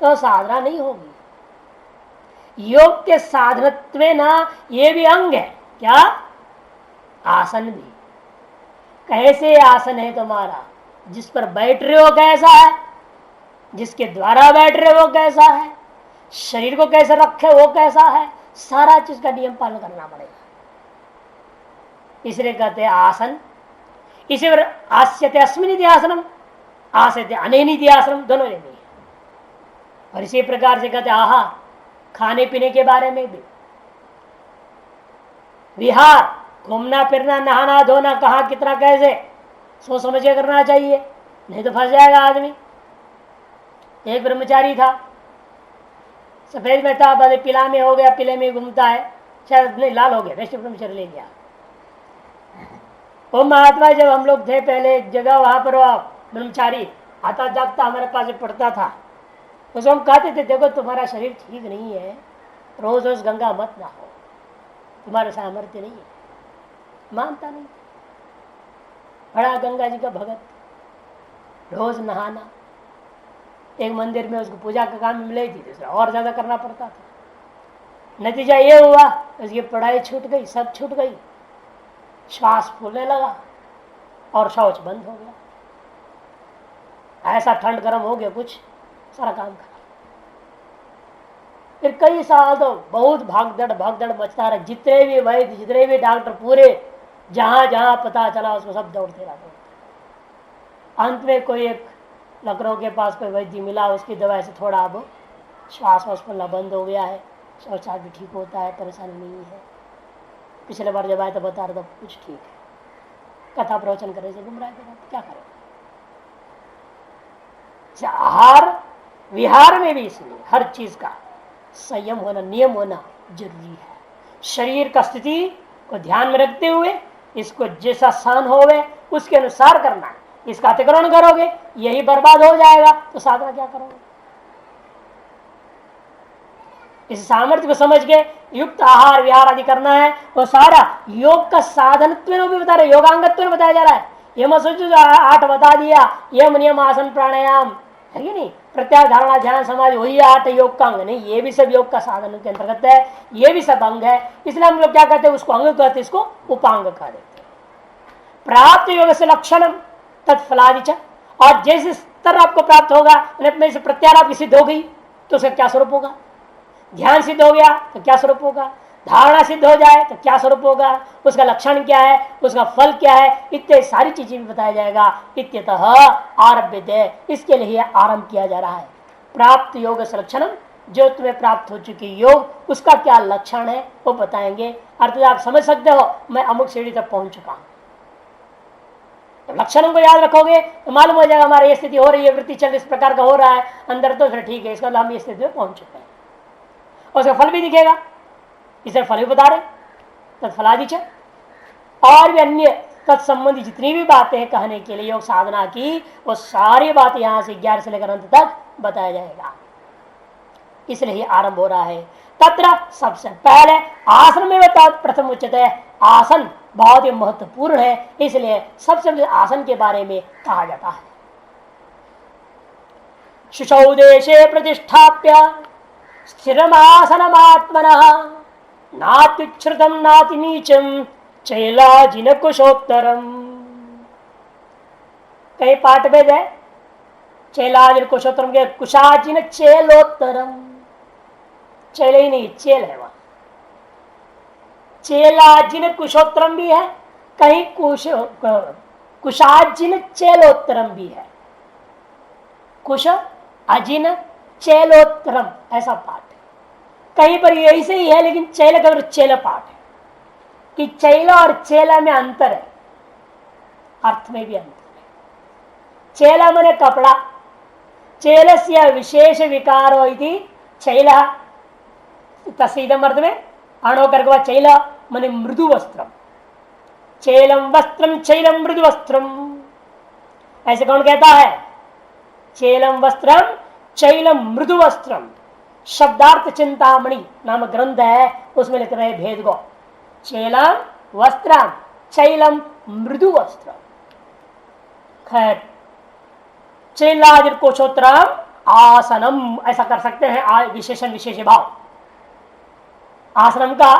Speaker 1: तो साधना नहीं होगी। योग के साधनत्व ना ये भी अंग है। क्या? आसन भी। कैसे आसन है तुम्हारा? जिस पर बैठ रहे हो कैसा है, जिसके द्वारा बैठ रहे हो कैसा है, शरीर को कैसे रखे वो कैसा है, सारा चीज का नियम पालन करना पड़ेगा। इसलिए कहते हैं आसन। इसी पर आस्यते अस्मिन आसनम, आस्यते अनेन आसनम, दोनों लेनी है। और इसी प्रकार से कहते आहार, खाने पीने के बारे में भी। विहार, घूमना फिरना, नहाना धोना, कहाँ कितना कैसे सोच समझ के करना चाहिए, नहीं तो फंस जाएगा आदमी। एक ब्रह्मचारी था, सफेद में था, बड़े पिला में हो गया, पिले में घूमता है, शायद नहीं लाल हो गया, वैश्य ब्रह्मचारी ले लिया। वो महात्मा जब हम लोग थे पहले एक जगह, वहां पर वो ब्रह्मचारी आता जागता हमारे पास पड़ता था, उसको हम कहते थे देखो तुम्हारा शरीर ठीक नहीं है, रोज रोज गंगा मत नहाओ, तुम्हारे सामर्थ्य नहीं है। मानता नहीं, बड़ा गंगा जी का भगत, रोज नहाना, एक मंदिर में उसको पूजा का काम मिले थी, और ज्यादा करना पड़ता था। नतीजा ये हुआ उसकी पढ़ाई छूट गई, सब छूट गई, श्वास फूलने लगा और शौच बंद हो गया। ऐसा ठंड गर्म हो गया, कुछ सारा काम खराब। फिर कई साल तो बहुत भागदड़ मचता रहा, जितने भी वैद्य, जितने भी डॉक्टर, पूरे जहां जहां पता चला उसको सब दौड़ते रहा। अंत में कोई एक लखनऊ के पास कोई वैद्य मिला, उसकी दवाई से थोड़ा अब श्वास वास फूलना बंद हो गया है, शौचालय भी ठीक होता है, परेशानी नहीं है। पिछले बार जब आए तो बता रहा था कुछ ठीक है, कथा प्रवचन करे से गुमराह करा, क्या करें। आहार विहार में भी इसलिए हर चीज का संयम होना, नियम होना जरूरी है। शरीर का स्थिति को ध्यान में रखते हुए इसको जैसा स्थान होवे उसके अनुसार करना है। इसका अतिक्रमण करोगे यही बर्बाद हो जाएगा तो साधना क्या करोगे। इस सामर्थ्य को समझ के युक्त आहार विहार आदि करना है। वो सारा योग का साधनत्व भी बता रहे, योगांगत्व में बताया जा रहा है। ये मत सोचो 8 बता दिया, यम नियम आसन प्राणायाम है कि नहीं, प्रत्याहार धारणा ध्यान समाधि वही 8 योग का अंग नहीं, ये भी सब योग का साधन के अंतर्गत है, ये भी सब अंग है। इसलिए हम लोग क्या कहते हैं, उसको अंग कहते हैं, इसको उपांग कह देते हैं। प्राप्त योग से लक्षणम तत्फलादि, और जैसे स्तर आपको प्राप्त होगा अपने से प्रत्याहार आपकी सिद्ध हो गई तो उसका क्या स्वरूप होगा, ध्यान सिद्ध हो गया तो क्या स्वरूप होगा, धारणा सिद्ध हो जाए तो क्या स्वरूप होगा, उसका लक्षण क्या है, उसका फल क्या है, इत्यादि सारी चीजें भी बताया जाएगा। इत्यतः आरभ्यते, इसके लिए आरंभ किया जा रहा है। प्राप्त योग से लक्षणम, जो तुम्हें प्राप्त हो चुकी योग उसका क्या लक्षण है वो बताएंगे। अर्थात आप समझ सकते हो मैं अमुक सीढ़ी तक पहुंच चुका हूं। लक्षणों को याद रखोगे तो मालूम हो जाएगा हमारी ये स्थिति हो रही है, वृत्ति चल इस प्रकार का हो रहा है अंदर, तो फिर ठीक है, इसका हम इस स्थिति में पहुंच चुके हैं। और उसका फल भी दिखेगा, इसे फल भी बता रहे तत्फलादि। और भी अन्य तत्संबंधी जितनी भी बातें कहने के लिए योग साधना की, वो सारी बातें यहां से 11 से लेकर अंत तक बताया जाएगा। इसलिए ही आरंभ हो रहा है। तत्र सबसे पहले आसन में प्रथम उचित है। आसन बहुत ही महत्वपूर्ण है, इसलिए सबसे पहले आसन के बारे में कहा जाता है। शुचौ देशे प्रतिष्ठाप्य स्थिरमासनमात्मनः नात्युच्छ्रितं नाति नीचम चैलाजिन कुशोत्तरम। कई पाठ भेद है, चैलाजिन कुशोत्तरम के कुशाजिन चेलोत्तरम, चैल ही नहीं चेल है वहां, चेलाजिन कुशोत्तरम भी है, कहीं कुशाजिन चेलोत्तरम भी है। कुश अजिन चैलोत्तरम ऐसा पाठ है, कहीं पर यही से ही है, लेकिन चैल का चैल पाठ है कि चैला और चेला में अंतर है, अर्थ में भी अंतर है। चेला मने कपड़ा, चेलस्य विशेष विकारो इति चैला, तस्दम अर्थ में अणो करके चैला मने मृदु वस्त्रम, चैलम वस्त्रम चैलम मृदु वस्त्रम, ऐसे कौन कहता है, चैलम वस्त्रम चैलम मृदु वस्त्रम। शब्दार्थ चिंतामणि नाम ग्रंथ है, उसमें लिख रहे भेद को, चैलम वस्त्रम चैलम मृदु वस्त्रम। खैर चैलाजिर कोशोत्तरम आसनम ऐसा कर सकते हैं, विशेषण विशेष भाव। आसनम का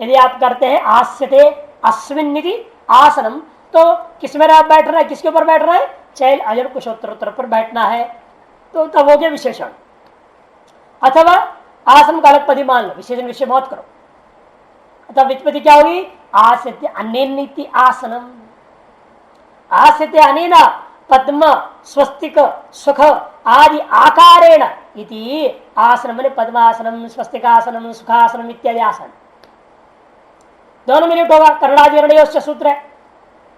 Speaker 1: यदि आप करते हैं आस्यते अस्मिन् निधि आसनम, तो किसमें आप बैठ रहे हैं, किसके ऊपर बैठ रहे हैं, चैल अजर कुशोत्तर पर बैठना है, तो तब हो गया विशेषण। अथवा आसन का अलग पदी मान लो, विशेषण विषय मत करो, अतः वित्पत्ति क्या होगी, आस्यते अनेन आसनम, आस्यते अनेन पद्म स्वस्तिक सुख आदि आकारेण इति आसन मैंने पद्मासनम स्वस्तिकासनम सुखासनम इत्यादि आसन दोनों में लिट होगा। कर्णाधिकरण सूत्र है,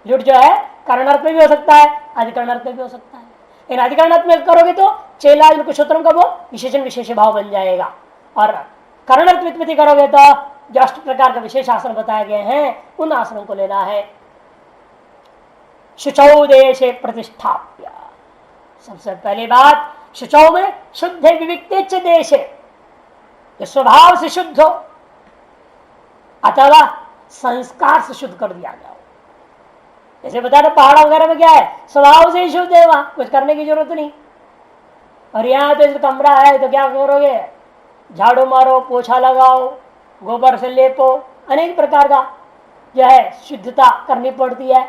Speaker 1: लिट जो है कर्णार्थ में भी हो सकता है अधिकरणार्थ में भी हो सकता है। इन अधिकरणार्थ में करोगे तो चेला कुशोत्तरम का वो विशेषण विशेष भाव बन जाएगा, और कर्णार्थ व्युत्पत्ति करोगे तो जो 8 प्रकार का विशेष आसन बताए गए हैं उन आसनों को लेना है। शुचौ देशे प्रतिष्ठाप्य, सबसे पहली बात शुचौ में शुद्ध विविक्ते देशे, स्वभाव से शुद्ध हो अथवा संस्कार से शुद्ध कर दिया गया हो। जैसे बता रहे पहाड़ वगैरह में क्या है, स्वभाव से ही शुद्ध है, वहां कुछ करने की जरूरत नहीं। और यहाँ तो कमरा है तो क्या करोगे, झाड़ू मारो, पोछा लगाओ, गोबर से लेपो, अनेक प्रकार का जो है शुद्धता करनी पड़ती है।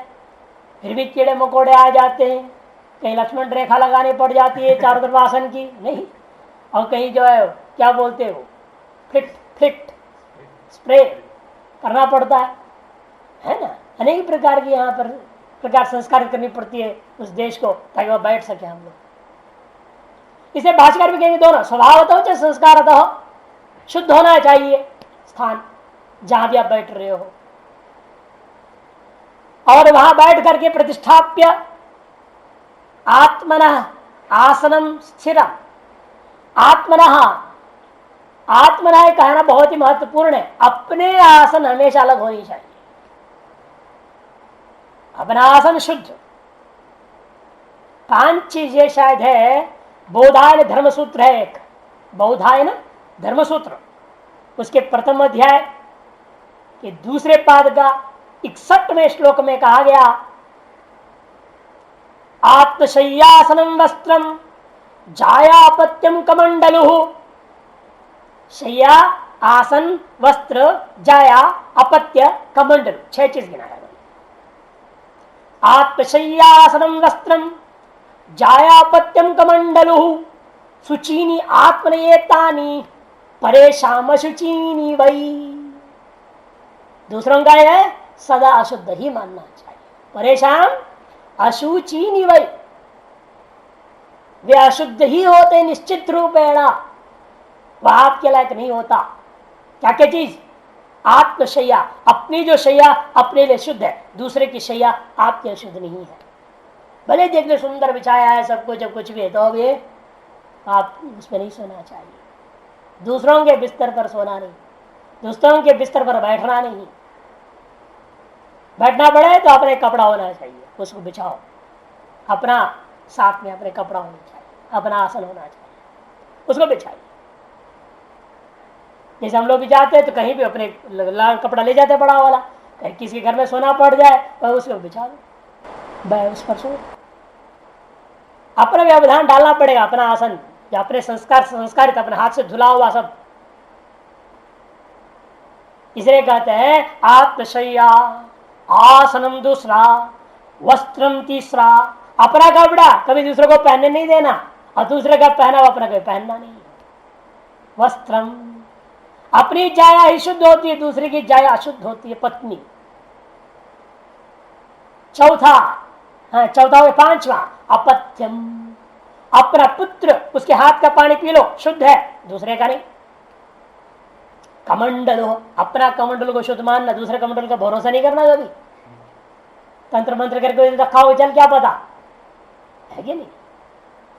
Speaker 1: फिर भी कीड़े मकोड़े आ जाते हैं, कहीं लक्ष्मण रेखा लगानी पड़ जाती है चारों तरफ आसन की नहीं, और कहीं जो है क्या बोलते हो फिट स्प्रे करना पड़ता है ना। अनेक प्रकार की यहाँ पर प्रकार संस्कार करनी पड़ती है उस देश को, ताकि वह बैठ सके हम लोग। इसे भाषाकार भी कहेंगे दोनों स्वभावतः हो चाहे संस्कारतः हो, शुद्ध होना चाहिए स्थान जहां भी आप बैठ रहे हो। और वहां बैठ करके प्रतिष्ठाप्य आत्मना, आसनम स्थिरम आत्मनः, आत्मनः कहना बहुत ही महत्वपूर्ण है। अपने आसन हमेशा अलग होनी चाहिए, अपना आसन शुद्ध। 5 चीजें शायद है। बौधायन धर्मसूत्र है एक, बौधायन धर्मसूत्र, उसके प्रथम अध्याय के दूसरे पाद का 61वें श्लोक में कहा गया, आत्मशय्यासनम वस्त्रम जायापत्यम कमंडलु। शय्या, आसन, वस्त्र, जाया, अपत्य, कमंडल, 6 चीज गिनाया। आत्मशय्यासनम वस्त्रम जायापत्यम कमंडलु शुचीनी आत्मनेतानी परेशान शुचीनी वही। दूसरों का है सदा अशुद्ध ही मानना चाहिए। परेशान अशुचीनी वही, वे अशुद्ध ही होते निश्चित रूपेण, वह आपके लायक नहीं होता। क्या क्या चीज? आत्मशय्या, अपनी जो शैया अपने लिए शुद्ध है, दूसरे की शैया आपके लिए शुद्ध नहीं है। भले देखने सुंदर बिछाया है सब कुछ, जब कुछ भी है तो अब ये आप उसमें नहीं सोना चाहिए। दूसरों के बिस्तर पर सोना नहीं, दूसरों के बिस्तर पर बैठना नहीं। बैठना पड़े तो अपने कपड़ा होना चाहिए, उसको बिछाओ, अपना साथ में अपने कपड़ा होना चाहिए, अपना आसन होना चाहिए, उसको बिछाइए। जैसे हम लोग भी जाते हैं तो कहीं भी अपने लाल कपड़ा ले जाते बड़ा वाला, कहीं किसी के घर में सोना पड़ जाए तो उसको बिछा दो, उस पर सो। अपना व्यवधान डालना पड़ेगा, अपना आसन या अपने संस्कारित अपने हाथ से धुला हुआ सब। इसलिए कहते हैं आत्मशय्या आसनम दूसरा, वस्त्रम तीसरा। अपना कपड़ा कभी दूसरे को पहनने नहीं देना, और दूसरे का पहना हुआ अपना कभी पहनना नहीं। वस्त्रम, अपनी जाया ही शुद्ध होती है, दूसरे की जाया अशुद्ध होती है, पत्नी। चौथा, हाँ चौथा हो 5वां, अपत्यम, अपना पुत्र उसके हाथ का पानी पी लो, शुद्ध है, दूसरे का नहीं। कमंडल हो, अपना कमंडल को शुद्ध मानना, दूसरे कमंडल का भरोसा नहीं करना। कभी तंत्र मंत्र करके रखा हो चल, क्या पता है कि नहीं,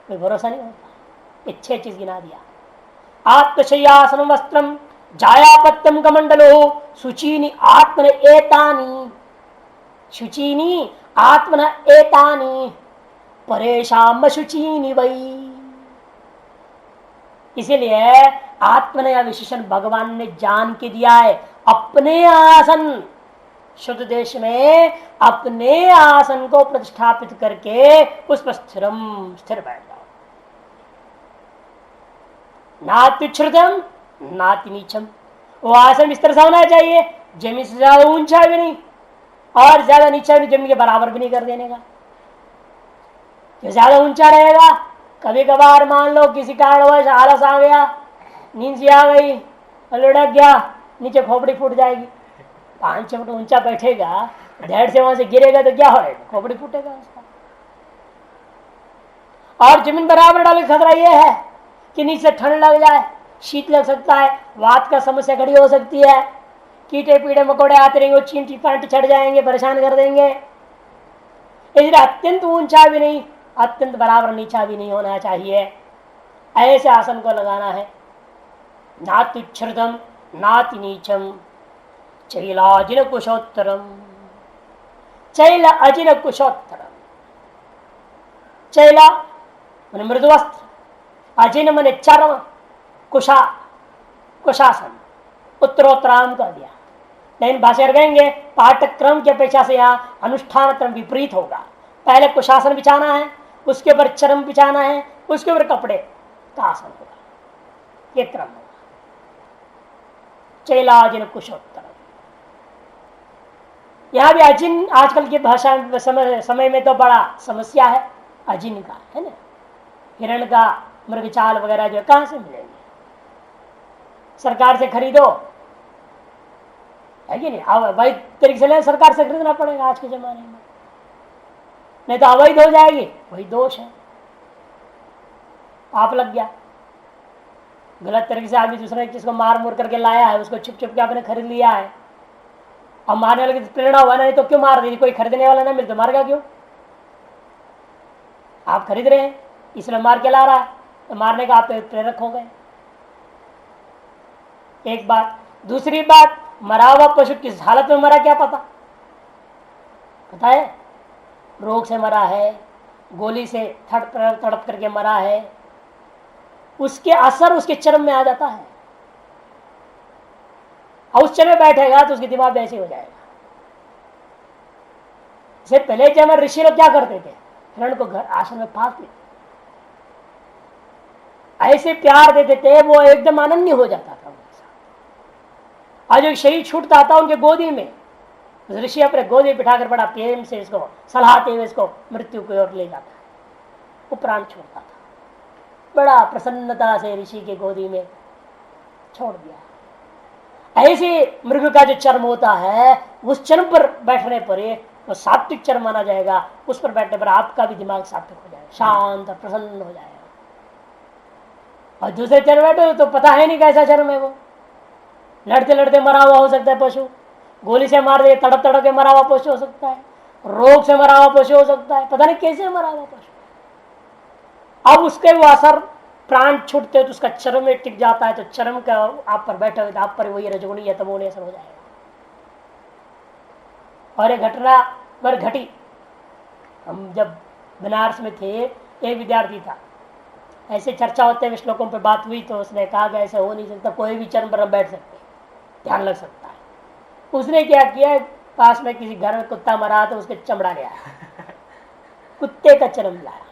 Speaker 1: कोई भरोसा नहीं होता। 6 चीज गिना दिया। आत्मशय्यासनम वस्त्रम जायापत्यम कमंडलो शुचीनी आत्मन एतानी, शुचीनी आत्मन एतानी परेशान शुचीनी वही। इसीलिए आत्मनया विशेषण भगवान ने जान के दिया है। अपने आसन, शुद्ध देश में अपने आसन को प्रतिष्ठापित करके उस पर स्थिर बैठ जाओ। नात्युच्छ्रितम नाति नीचम, वो आसन इस तरह से होना चाहिए, जमीन से ज्यादा ऊंचा भी नहीं और ज्यादा नीचा भी, जमीन के बराबर भी नहीं कर देने का। जो ज्यादा ऊंचा रहेगा, कभी कभार मान लो किसी कारणवश आलस आ गया, नींद से आ गई, लुढ़क गया, नीचे खोपड़ी फूट जाएगी। 5-6 फुट ऊंचा बैठेगा, धैर्य से वहां से गिरेगा तो क्या होगा, खोपड़ी फूटेगा उसका। और जमीन बराबर डालने का खतरा यह है कि नीचे ठंड लग जाए, शीत लग सकता है, वात का समस्या खड़ी हो सकती है, कीटे पीड़े मकोड़े आते रहेंगे, चींटी पांटी चढ़ जाएंगे, परेशान कर देंगे। इसलिए अत्यंत ऊंचा भी नहीं, अत्यंत बराबर नीचा भी नहीं होना चाहिए। ऐसे आसन को लगाना है। नात्युच्छ्रितम नाति नीचम चैलाजिन कुशोत्तरम, चैल अजिन कुशोत्तरम। चैला मन मृदुवस्त्र, अजिन मन चर्म, कुशा कुशासन, उत्तरोत्तराम कर दिया। लेकिन भाषा कहेंगे पाठ्यक्रम की अपेक्षा से यहाँ अनुष्ठान क्रम विपरीत होगा। पहले कुशासन बिछाना है, उसके ऊपर चरम बिछाना है, उसके ऊपर कपड़े का आसन होगा, ये क्रम होगा। चैलाजिन कुशोत्तर, यहां भी अजिन आजकल की भाषा समय में तो बड़ा समस्या है। अजिन का है ना, हिरण का मृगचाल वगैरह जो कहां से मिलेंगे, सरकार से खरीदो है कि नहीं, अवैध तरीके से सरकार से खरीदना पड़ेगा आज के जमाने में, नहीं तो अवैध हो जाएगी। वही दोष है, पाप लग गया। गलत तरीके से आदमी दूसरे चीज को मार मोर करके लाया है, उसको छुप छुप के आपने खरीद लिया है, अब मारने वाले की प्रेरणा हुआ नहीं तो क्यों मार दी, कोई खरीदने वाला ना मिलता मारेगा क्यों, आप खरीद रहे हैं इसलिए मार के ला रहा है, तो मारने का आप प्रेरक हो गए। एक बात। दूसरी बात, मरा हुआ पशु किस हालत में मरा क्या पता है? रोग से मरा है, गोली से तड़प करके मरा है, उसके असर उसके चर्म में आ जाता है, और उस चर्म में बैठेगा तो उसके दिमाग में ऐसे हो जाएगा। इससे पहले जब ऋषि लोग क्या करते थे, हिरण को घर आश्रम में पालते थे, ऐसे प्यार देते थे, वो एकदम अनन्य हो जाता था उनके साथ। आज जो शरीर छूटता था उनके गोदी में, ऋषि अपने गोदी में बिठाकर बड़ा प्रेम से इसको सलाहते हुए इसको मृत्यु की ओर ले जाता है, वो प्राण छोड़ता था। बड़ा प्रसन्नता से ऋषि के गोदी में छोड़ दिया। ऐसे मृग का जो चर्म होता है, उस चर्म पर बैठने पर वो सात्विक चर्म माना जाएगा। उस पर बैठने पर आपका भी दिमाग सात्विक हो जाएगा, शांत प्रसन्न हो जाएगा। और दूसरे चर्म बैठो तो पता है नहीं कैसा चर्म है वो, लड़ते लड़ते मरा हुआ हो सकता है पशु, गोली से मार दे तड़प तड़प के मरा हुआ पशु हो सकता है, रोग से मरा हुआ पशु हो सकता है, पता नहीं कैसे मरा हुआ पशु। अब उसके वो असर प्राण छूटते तो उसका चर्म में टिक जाता है, तो चर्म का आप पर बैठे हुए आप पर वही रजगुणी या तमोगुणी असर हो जाएगा। और एक घटना पर घटी, हम जब बनारस में थे, एक विद्यार्थी था, ऐसे चर्चा होते हुए श्लोकों पे बात हुई, तो उसने कहा कि ऐसा हो नहीं सकता, कोई भी चर्म पर हम बैठ सकते, ध्यान लग सकता है। उसने क्या किया, पास में किसी घर में कुत्ता मरा तो उसके चमड़ा ले आया, कुत्ते का चर्म लाया,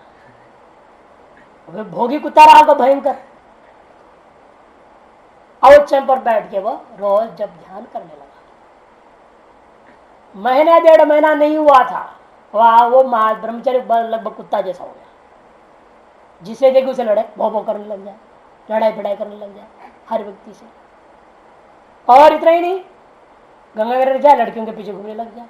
Speaker 1: भोगी कुत्ता रहा होगा भयंकर, और चर्म पर बैठ के वो रोज जब ध्यान करने लगा, महीना 1.5 महीना नहीं हुआ था, वह वो ब्रह्मचर्य लगभग कुत्ता जैसा हो गया, जिसे देखे उसे लड़े भो भो करने लग जाए, लड़ाई भिड़ाई करने लग जाए हर व्यक्ति से। और इतना ही नहीं, गंगा नगर जाए लड़कियों के पीछे घूमने लग जाए।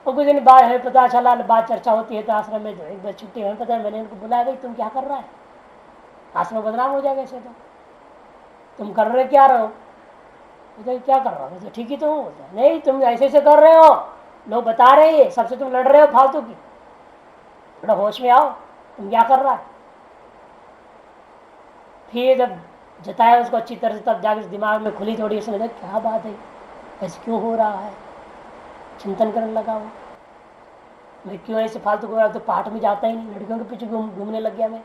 Speaker 1: और कुछ दिन बाद हमें पता चला, बात चर्चा होती है तो आश्रम में जो एक बार छुट्टी हमें पता है, मैंने उनको बुलाया, भाई तुम क्या कर रहा है, आश्रम बदनाम हो जाएगा ऐसे, तो तुम कर रहे क्या रहो, क्या कर रहा हो, ठीक ही तो हूँ, नहीं तुम ऐसे ऐसे कर रहे हो, लोग बता रहे हैं, सबसे तुम लड़ रहे हो फालतू की, थोड़ा होश में आओ, तुम क्या कर रहा है। फिर जब जताया उसको अच्छी तरह से, तब जाकर दिमाग में खुली थोड़ी, उसने लगा क्या बात है, ऐसे क्यों हो रहा है, चिंतन करने लगा वो, मैं क्यों ऐसे फालतू को, तो पाठ में जाता ही नहीं, लड़कियों के पीछे घूमने लग गया मैं,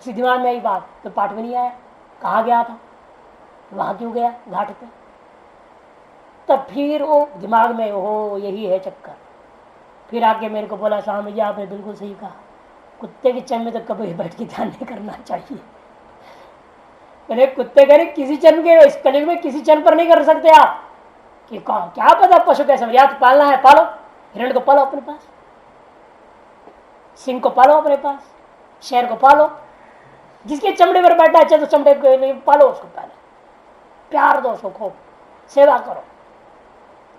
Speaker 1: इसी दिमाग में आई बात, तो पाठ में नहीं आया, कहाँ गया था, वहां क्यों गया घाट पे। तब फिर वो दिमाग में हो यही है चक्कर। फिर आके मेरे को बोला, स्वामी जी आपने बिल्कुल सही कहा, कुत्ते के चर्म में तो कभी बैठ के ध्यान नहीं करना चाहिए। अरे कुत्ते करे किसी चर्म के, इस कलयुग में किसी चर्म पर नहीं कर सकते आप, कि क्या पता पशु कैसे, या तो पालना है पालो, हिरण को पालो अपने पास, सिंह को पालो अपने पास, शेर को पालो, जिसके चमड़े पर बैठा है तो चमड़े को पालो, उसको पहले प्यार दो उसको, खूब सेवा करो,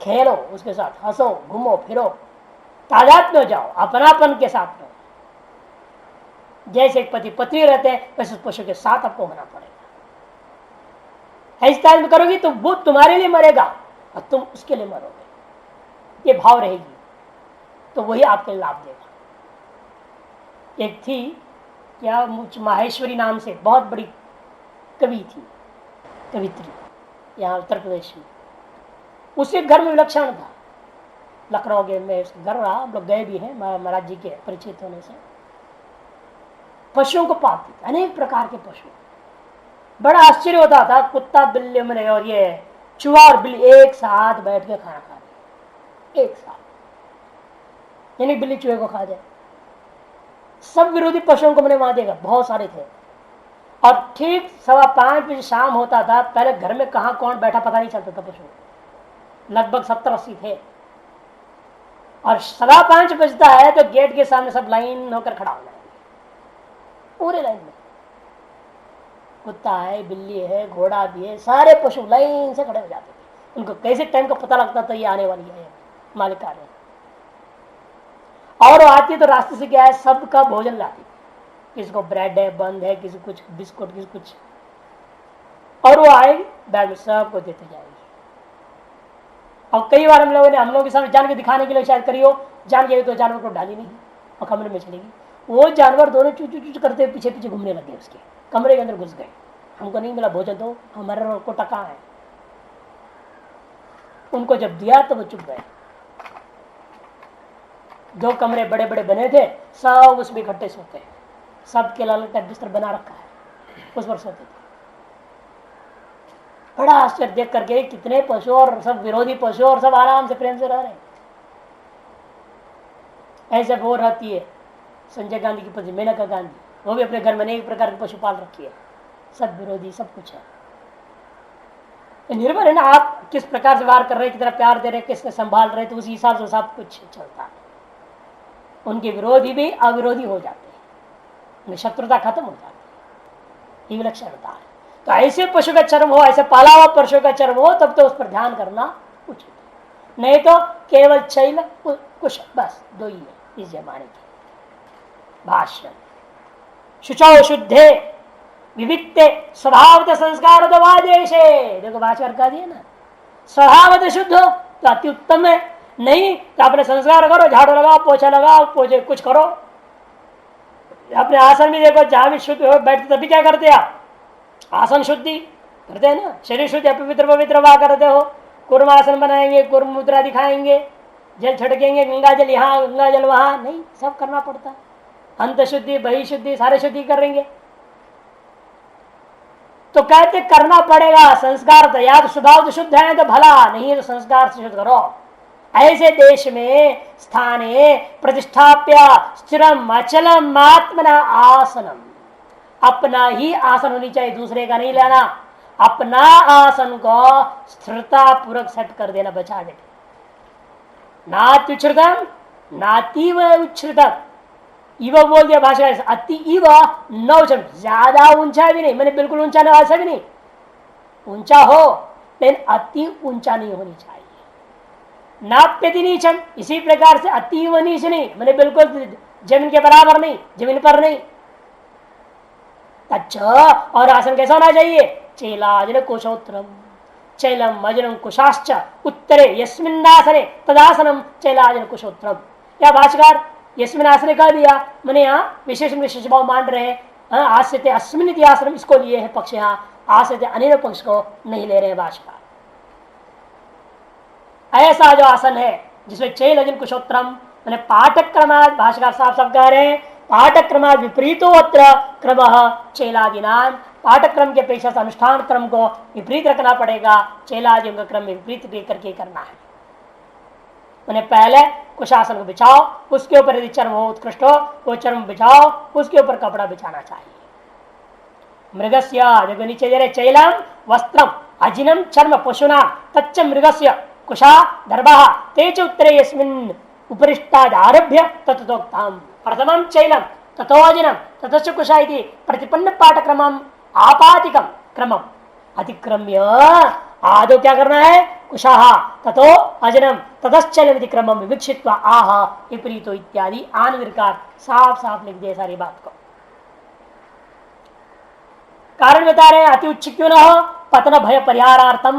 Speaker 1: खेलो उसके साथ, हंसो घूमो फिरो, तादाद में जाओ, अपनापन के साथ रहो। जैसे एक पति पत्नी रहते हैं वैसे उस पशु के साथ आपको होना पड़ेगा। ऐसी तादाद में करोगी तो वो तुम्हारे लिए मरेगा और तुम उसके लिए मरोगे, ये भाव रहेगी, तो वही आपके लाभ देगा। एक थी क्या माहेश्वरी नाम से बहुत बड़ी कवि थी, कवित्री, यहाँ उत्तर प्रदेश में, उसे घर में विलक्षण था, लखनऊ के में उसका घर रहा, हम लोग गए भी हैं महाराज जी के परिचित होने से। पशुओं को पालती थी, अनेक प्रकार के पशु, बड़ा आश्चर्य होता था, कुत्ता बिल्ली मैंने और ये चूहा और बिल्ली एक साथ बैठ के खाना खा रहे, एक साथ, यानी बिल्ली चूहे को खा जाए। सब विरोधी पशुओं को मैंने वहां देखा, बहुत सारे थे। और ठीक 5:15 बजे शाम होता था, पहले घर में कहाँ कौन बैठा पता नहीं चलता था, पशु लगभग 70-80 थे। और 5:15 बजता है तो गेट के सामने सब लाइन होकर खड़ा हो जाएंगे, पूरे लाइन में, कुत्ता है, बिल्ली है, घोड़ा भी है, सारे पशु लाइन से खड़े हो जाते थे। उनको कैसे टाइम का पता लगता था ये आने वाली है, मालिक आ रहे। और वो आती तो रास्ते से क्या है, सबका भोजन लाती, किसी को ब्रेड है, बंद है, किसी कुछ बिस्कुट, किसी कुछ, और वो आएगी बैग में सबको देते जाएगी। और कई बार हम लोगों के सामने जान के दिखाने के लिए शायद करियो, जान के तो जानवर को डाली नहीं और कमरे में चलेगी, वो जानवर दोनों चू चू चू करते पीछे पीछे घूमने लगे, उसके कमरे के अंदर घुस गए। हमको नहीं मिला भोजन तो हमारे को टका है। उनको जब दिया तो वो चुप गए। 2 कमरे बड़े बड़े बने थे, सब उसमें इकट्ठे सोते हैं, सबके अलग अलग बिस्तर बना रखा है, उस पर सोते थे। बड़ा आश्चर्य देख करके, कितने पशु और सब विरोधी पशु और सब आराम से प्रेम से रह रहे हैं। ऐसे वो रहती है संजय गांधी की पत्नी मेनका गांधी, वो भी अपने घर में अनेक प्रकार के पशु पाल रखी है, सब विरोधी सब कुछ है। निर्भर है ना आप किस प्रकार से व्यवहार कर रहे हैं, कितना प्यार दे रहे हैं, किसने संभाल रहे, तो उसी हिसाब से सब कुछ चलता है। उनके विरोधी भी अविरोधी हो जाते हैं, उनकी शत्रुता खत्म हो जाती है, ये विलक्षणता है। तो ऐसे पशु का चर्म हो, ऐसे पाला हुआ पशु का चर्म हो, तब तो उस पर ध्यान करना उचित है। नहीं तो केवल शैल कुश, बस 2 ही है इस जमाने के। भाष्य शुचौ शुद्धे विविक्ते स्वभावत संस्कार वादेशे, देखो भाष्कर कह दिया ना, स्वभावत शुद्ध हो तो अति उत्तम है, नहीं तो अपने संस्कार करो, झाड़ू लगाओ, पोछा लगाओ, पोछे कुछ करो। अपने आसन में देखो, जहां भी शुद्ध हो बैठते तभी क्या करते आप, आसन शुद्धि करते हैं ना, शरीर शुद्धि पवित्र पवित्र वाह करते हो, कुर्म आसन बनाएंगे, कुर्म मुद्रा दिखाएंगे, जल छिड़केंगे, गंगा जल यहाँ गंगा जल वहां, नहीं सब करना पड़ता है। अंत शुद्धि बहि शुद्धि सारे शुद्धि करेंगे तो कहते करना पड़ेगा संस्कार। तो या तो स्वभाव तो शुद्ध है तो भला, नहीं है तो संस्कार से शुद्ध करो। ऐसे देश में स्थाने प्रतिष्ठाप्य स्थिरम अचलम आत्मना आसनम, अपना ही आसन होनी चाहिए, दूसरे का नहीं लेना। अपना आसन को स्थिरता पूर्वक सेट कर देना, बचा दे। नात्युच्छ्रितम नातीव उच्छ्रितम, इव बोल दिया भाषा, अति इव न उच्चम, ज्यादा ऊंचा भी नहीं, मैंने बिल्कुल ऊंचा नहीं, ऐसा भी नहीं, ऊंचा हो लेकिन अति ऊंचा नहीं होनी चाहिए। नाप्यति नीचम, इसी प्रकार से अतीव नीच नहीं, मैंने बिल्कुल जमीन के बराबर नहीं, जमीन पर नहीं। अच्छा, और आसन कैसा होना चाहिए, चैलाजन कुशोत्तरम, चैलम अजनम कुशाश्च उत्तरे यस्मिन्नासने तदासनम चैलाजन कुशोत्तरम। या भाष्यकार यस्मिन आसने कह दिया, मैंने यहाँ विशेष विशेष भाव मान रहे हैं, आश्रित अस्मिन आश्रम इसको लिए है पक्ष, यहाँ आश्रित अन्य पक्ष को नहीं ले रहे हैं भाष्यकार। ऐसा जो आसन है जिसमें चैल अजन कुशोत्तरम, मैंने पाठक क्रमाद, भाष्यकार साफ साफ कह रहे हैं, पाठक क्रमाद विपरीतो अत्र क्रम चैलादिनाम, पाठक क्रम के अपेक्षा से अनुष्ठान क्रम को विपरीत रखना पड़ेगा, चैलादियों का क्रम विपरीत करके करना है। मैंने पहले कुशासन को बिछाओ, उसके ऊपर यदि चर्म हो उत्कृष्ट हो वो चर्म बिछाओ, उसके ऊपर कपड़ा बिछाना चाहिए। मृगस्य देखो नीचे दे रहे, चैलम वस्त्रम अजिनम चर्म पशुना तच्च मृगस्य कुशा दर्भा तेज उत्तरे यस्मिन् उपरिष्टाद आरभ्य ततोक्तम। प्रथमं चैलम ततो अजिनम ततश्च कुशा इति प्रतिपन्न पाठक्रमम आपातिकम क्रमम अतिक्रम्य आदो क्या करना है, कुशाहा ततो अजनम ततश्चलम क्रमम विवक्षित्वा आह विपरीतो इत्यादि आनविकार साफ साफ लिख दिए सारी बात को। कारण बता रहे हैं, अति उच्च क्यों ना हो, पतन भय परिहारार्थम,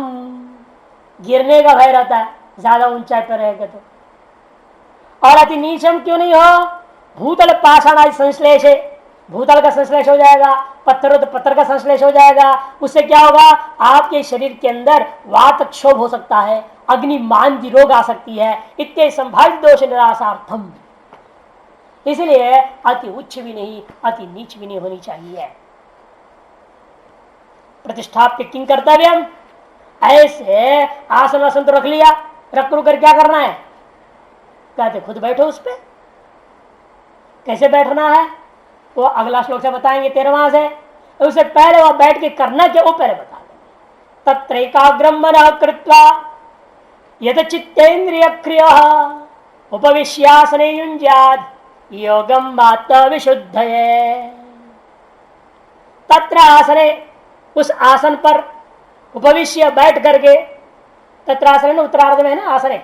Speaker 1: गिरने का भय रहता है ज्यादा ऊंचाई पर रहेगा तो। और अति नीचम क्यों नहीं हो, भूतल पाषाण आदि संश्लेष है, भूतल का संश्लेष हो जाएगा, पत्थर तो पत्थर का संश्लेष हो जाएगा, उससे क्या होगा, आपके शरीर के अंदर वात क्षोभ हो सकता है, अग्नि मांदी रोग आ सकती है, इतने संभावित दोष निराशार्थम। इसलिए अति उच्च भी नहीं अति नीच भी नहीं होनी चाहिए। प्रतिष्ठाप्य किंग कर्तव्यम, ऐसे आसन आसन तो रख लिया, रख कर क्या करना है, कहते खुद बैठो उस पर। कैसे बैठना है वो अगला श्लोक से बताएंगे 13वां से, उससे पहले वह बैठ के करना क्या वो पहले बता देंगे। तत्रैकाग्रम मनः कृत्वा यत चित्तेन्द्रिय क्रिय उपविश्यासने युञ्ज्यात् योगम आत्म विशुद्धये। तत्र आसने, उस आसन पर उपविश्य बैठ करके, तत्र आसन उत्तरार्ध में है ना आसने,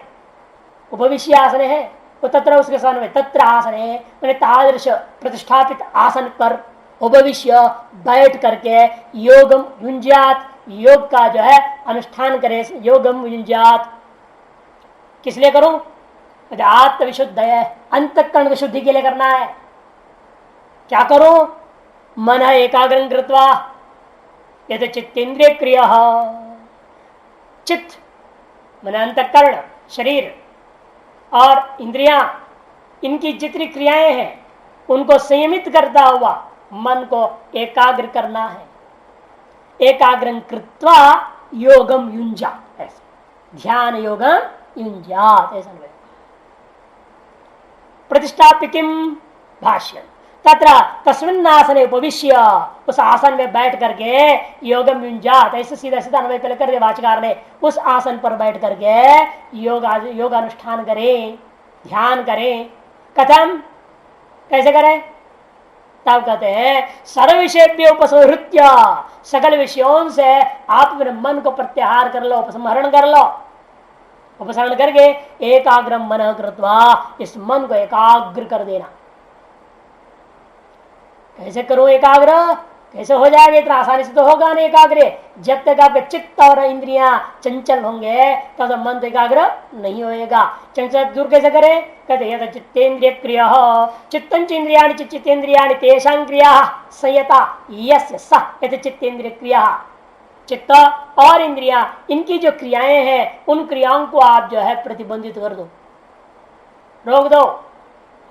Speaker 1: उपविश्य आसन है वो तत्र उसके स्थान में तत्र आसन है, मैंने तादृश प्रतिष्ठापित आसन पर उपविश्य बैठ करके योगम युंज्यात, योग का जो है अनुष्ठान करे। योगम युंज्यात किस लिए करूं, आत्म विशुद्ध है, अंतःकरण की शुद्धि के लिए करना है। क्या करो? मन एकाग्रं कृत्वा यथ चित्तेन्द्रिय क्रिया, चित्त मन अंतःकरण शरीर और इंद्रियां, इनकी जितनी क्रियाएं हैं उनको संयमित करता हुआ मन को एकाग्र करना है। एकाग्रं कृत्वा योगम युंजा, ऐसे ध्यान योगम युंजात, ऐसा प्रतिष्ठाप्य किम भाष्य तत्र तस्मिन् आसने उपविश्य, उस आसन में बैठ करके योगम युंजात, ऐसे सीधा सीधा अन्वय पहले कर दे वाचकार ने, उस आसन पर बैठ करके योग अनुष्ठान करें, ध्यान करें। कथम, कैसे करें? तब कहते हैं सर्व विषय उपसंहृत्य, सकल विषयों से आप अपने मन को प्रत्याहार कर लो, उपसंहरण कर लो। उपसरण करके एकाग्रम मन कृत्वा, इस मन को एकाग्र कर देना। कैसे करो एकाग्र? कैसे हो जाएगा? इतना आसानी से तो होगा नहीं एकाग्र। जब तक आपके चित्त और इंद्रियां चंचल होंगे तब तक मन तो एकाग्र नहीं होएगा। चंचल दूर कैसे करें? कहते हैं चित्तेन्द्रिय क्रिया, चित्तंच इंद्रियाणि चित्तेन्द्रियाणि तेषां क्रिया संयता यस्य सः यत् चित्तेन्द्रिय क्रिया। चित्त और इंद्रियां, इनकी जो क्रियाएं हैं उन क्रियाओं को आप जो है प्रतिबंधित कर दो, रोक दो,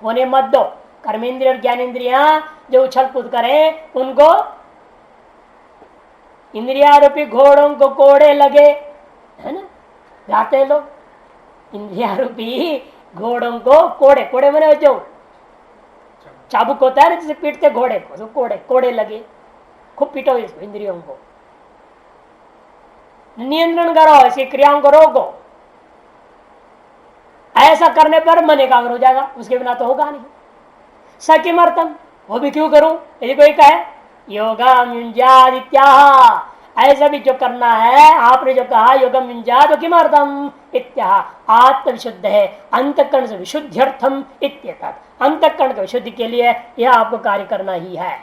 Speaker 1: होने मत दो। कर्मेंद्रिय और ज्ञानेन्द्रियां जो उछल कूद करें उनको, इंद्रिया रूपी घोड़ों को कोड़े लगे, है ना, गाते लोग, इंद्रिया रूपी घोड़ों को कोड़े, कोड़े मैंने जो चाबुक होता है ना जिसे पीटते घोड़े को, तो कोड़े कोड़े लगे, खूब पीटो इसको, इंद्रियों को नियंत्रण करो, इसकी क्रियाओं को रोको। ऐसा करने पर मन एकाग्र हो जाएगा, उसके बिना तो होगा नहीं। सकिमर्थम, वो भी क्यों करूं? यदि कोई कहे योगम युंजादित्या, ऐसा भी जो करना है आपने जो कहा योगम युंजा, तो किमर्थम इत्या आत्मविशुद्ध है, अंतःकरण से विशुद्ध्यर्थम इत्येतत्, अंतःकरण की विशुद्धि के लिए यह आपको कार्य करना ही है।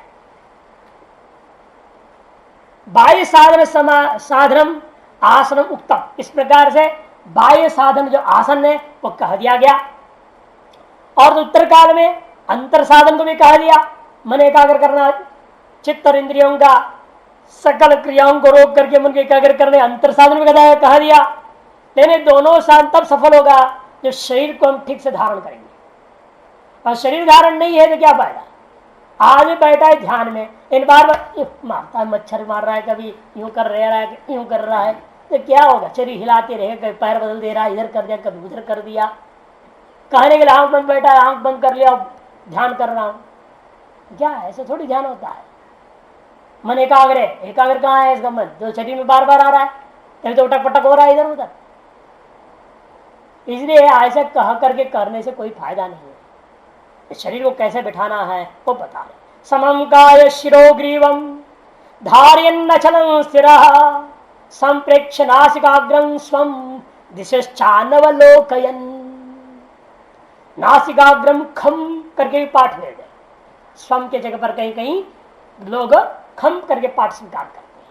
Speaker 1: बाह्य साधन साधनम आसनम उत्तम, इस प्रकार से बाह्य साधन जो आसन है वो कह दिया गया, और उत्तर काल में अंतर साधन को भी कह दिया। मन एकाग्र करना, चित्त और इंद्रियों का सकल क्रियाओं को रोक करके मन को एकाग्र करने, अंतर साधन में कह दिया। लेकिन दोनों साधन तब सफल होगा जो शरीर को हम ठीक से धारण करेंगे, और शरीर धारण नहीं है तो क्या फायदा? आज भी बैठा है ध्यान में, इन बार मारता है, मच्छर मार रहा है, कभी यूं कर रहा है, यूं कर रहा है, तो क्या होगा? शरीर हिलाते रहे, कभी पैर बदल दे रहा है, इधर कर दिया कभी उधर कर दिया। कहने के लिए आंख बंद बैठा है, आंख बंद कर लिया, ध्यान कर रहा हूं, क्या ऐसे थोड़ी ध्यान होता है? मन एकाग्र है, एकाग्र कहाँ है इसका मन? जो शरीर में बार बार आ रहा है, तभी तो उटक पटक हो रहा है इधर उधर। इसलिए ऐसे कह करके करने से कोई फायदा नहीं है। शरीर को कैसे बिठाना है वो बता रहे। समम काय शिरोग्रीवम धार्यन्नचलं स्थिरः संप्रेक्ष नासिकाग्रं स्वं दिशश्चानवलोकयन्। नासिकाग्रम खम करके भी पाठ मिल जाए, स्वम के जगह पर कहीं कहीं लोग खम करके पाठ स्वीकार करते हैं।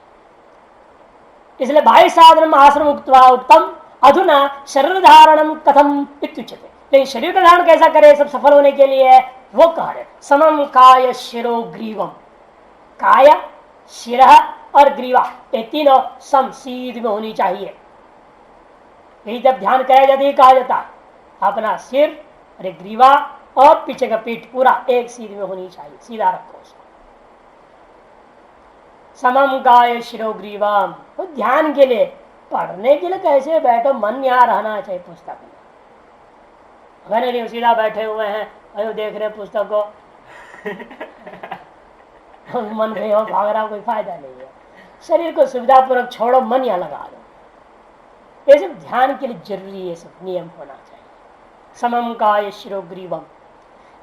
Speaker 1: इसलिए बाह्य साधन आश्रम उत्तम अधुना शरीर धारणम कथम इत्युच्यते। लेकिन शरीर का धारण कैसा करे सब सफल होने के लिए, वो कह रहे समम काय शिरो ग्रीवम। काय, शिर और ग्रीवा, ये तीनों सम सीध में होनी चाहिए। यही जब ध्यान कराया जाता है कहा जाता अपना सिर, अरे ग्रीवा और पीछे का पीठ पूरा एक सीध में होनी चाहिए, सीधा रखो उसको। समम काय शिरो ग्रीवम, तो ध्यान के लिए, पढ़ने के लिए कैसे बैठो, मन यहाँ रहना चाहिए पुस्तक में। अगर नहीं सीधा बैठे हुए हैं, अरे देख रहे पुस्तक को मन कहीं और भाग रहा, कोई फायदा नहीं है। शरीर को सुविधापूर्वक छोड़ो, मन यहाँ लगा दो। ये सब ध्यान के लिए जरूरी है, सब नियम होना चाहिए। समम काय शिरो ग्रीवम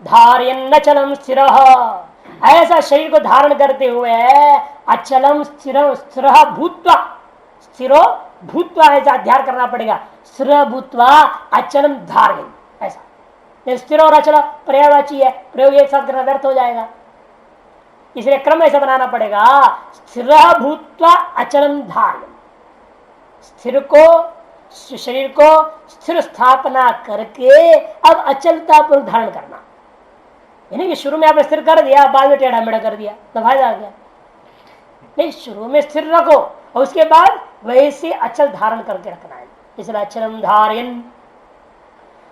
Speaker 1: धार्यन्नचलम स्थिर, ऐसा शरीर को धारण करते हुए अचलम स्थिर स्थिर भूत्वा, स्थिरो भूत्वा ऐसा अध्यार करना पड़ेगा। स्थिर भूत्वा अचलम धार्यन, ऐसा स्थिर और अचल पर्यायवाची है, प्रयोग एक साथ करना व्यर्थ हो जाएगा, इसलिए क्रम ऐसा बनाना पड़ेगा। स्थिर भूत्वा अचलम धार्यन, स्थिर को, शरीर को स्थिर स्थापना करके अब अचलता पर धारण करना। यानी कि शुरू में आपने स्थिर कर दिया, बाद में टेढ़ा मेढ़ा कर दिया तो फायदा आ गया नहीं। शुरू में स्थिर रखो और उसके बाद वैसे अचल धारण करके रखना है। इसलिए अचलम धारयन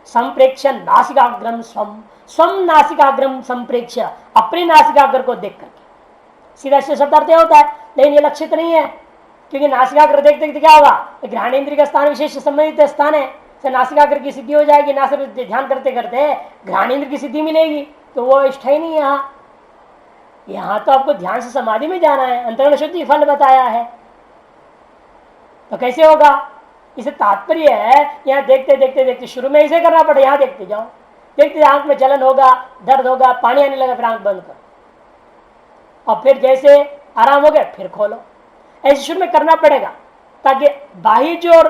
Speaker 1: संप्रेक्ष नासिकाग्रम स्वम स्वम नासिकाग्रम संप्रेक्ष, अपने नासिकाग्र को देख करके। सीधा से शब्द अर्थ होता है, लेकिन ये लक्षित नहीं है, क्योंकि नासिकाग्र देखते देखते क्या होगा, घ्राणेन्द्रिय का स्थान विशेष संबंधित स्थान है, तो नासिकाग्र की सिद्धि हो जाएगी। नासिक ध्यान करते करते घ्राणेन्द्र की सिद्धि मिलेगी, तो वो इष्ट ही नहीं। यहाँ तो आपको ध्यान से समाधि में जाना है, अंतर्गुण शुद्धि फल बताया है, तो कैसे होगा? इसे तात्पर्य है यहाँ देखते देखते देखते शुरू में इसे करना पड़े, यहाँ देखते जाओ, देखते आंख में जलन होगा, दर्द होगा, पानी आने लगा, फिर आंख बंद करो और फिर जैसे आराम हो गया फिर खोलो। ऐसे शुरू में करना पड़ेगा ताकि बाह्य जो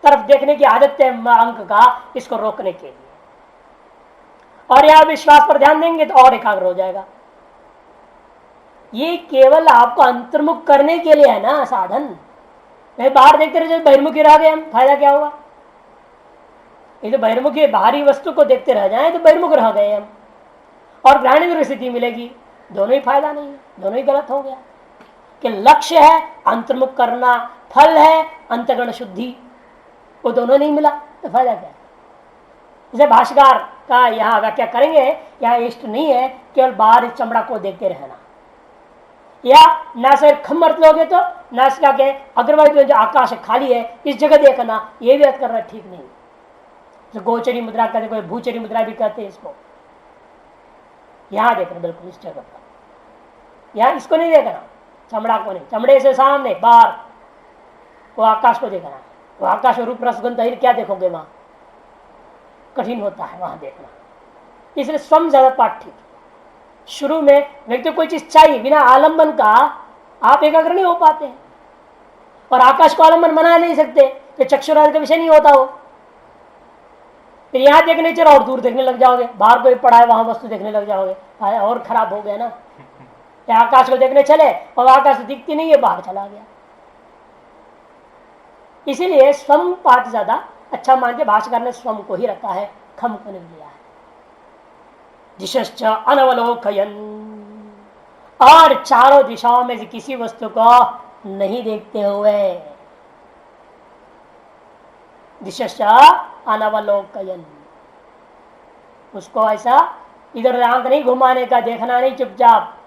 Speaker 1: तरफ देखने की आदत है अंक का, इसको रोकने के लिए। और यहाँ विश्वास पर ध्यान देंगे तो और एकाग्र हो जाएगा। ये केवल आपको अंतर्मुख करने के लिए है ना साधन। बाहर देखते रहे बहिर्मुखी रह गए हम, फायदा क्या हुआ? ये तो बहिर्मुखी बाहरी वस्तु को देखते रह जाए तो बहिर्मुख रह गए हम, और ज्ञानेन्द्रिय स्थिति मिलेगी, दोनों ही फायदा नहीं है, दोनों ही गलत हो गया। कि लक्ष्य है अंतर्मुख करना, फल है अंतर्गुण शुद्धि, वो दोनों नहीं मिला तो फायदा क्या है? जैसे भाष्यकार का यहाँ व्याख्या करेंगे, यहाँ इष्ट नहीं है केवल बाहर चमड़ा को देखते रहना, या नासिक खम्मर्त लोगे तो नासिका के अग्रवादी जो आकाश खाली है इस जगह देखना, ये भी अर्थ करना ठीक नहीं। तो गोचरी मुद्रा कहते, कोई भूचरी मुद्रा भी कहते हैं इसको। यहां देखना बिल्कुल इस जगह पर, यहां इसको नहीं देखना, चमड़ा को नहीं, चमड़े से सामने बाहर वो आकाश को देखना। वो आकाश रूप रसगंध क्या देखोगे वहां, कठिन होता है वहां देखना। इसलिए स्वयं ज्यादा पाठ ठीक। शुरू में व्यक्ति कोई चीज चाहिए, बिना आलंबन का आप एकाग्र नहीं हो पाते हैं, और आकाश को आलंबन बना नहीं सकते, तो चक्षुरादि का विषय नहीं होता हो। फिर यहां देखने चलो और दूर देखने लग जाओगे, बाहर कोई पड़ा है वहां वस्तु देखने लग जाओगे, और खराब हो गया ना। या आकाश को देखने चले और आकाश दिखती नहीं है, बाहर चला गया। इसीलिए स्वम पाठ ज्यादा अच्छा मान के भाष्यकार ने स्वम को ही रखा है, खम को नहीं दिया है। दिशश्च अनवलोकयन, और चारों दिशाओं में से किसी वस्तु को नहीं देखते हुए। दिशश्च अनवलोकयन, उसको ऐसा इधर आंख नहीं घुमाने का, देखना नहीं चुपचाप,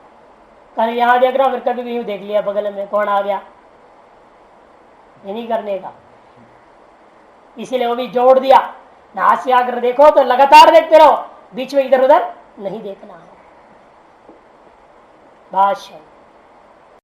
Speaker 1: कर यहां देख रहा हूं फिर कभी भी यूं देख लिया बगल में कौन आ गया, ये नहीं करने का। इसीलिए वो भी जोड़ दिया, नासिकाग्र देखो तो लगातार देखते रहो, बीच में इधर उधर नहीं देखना है। भाष्य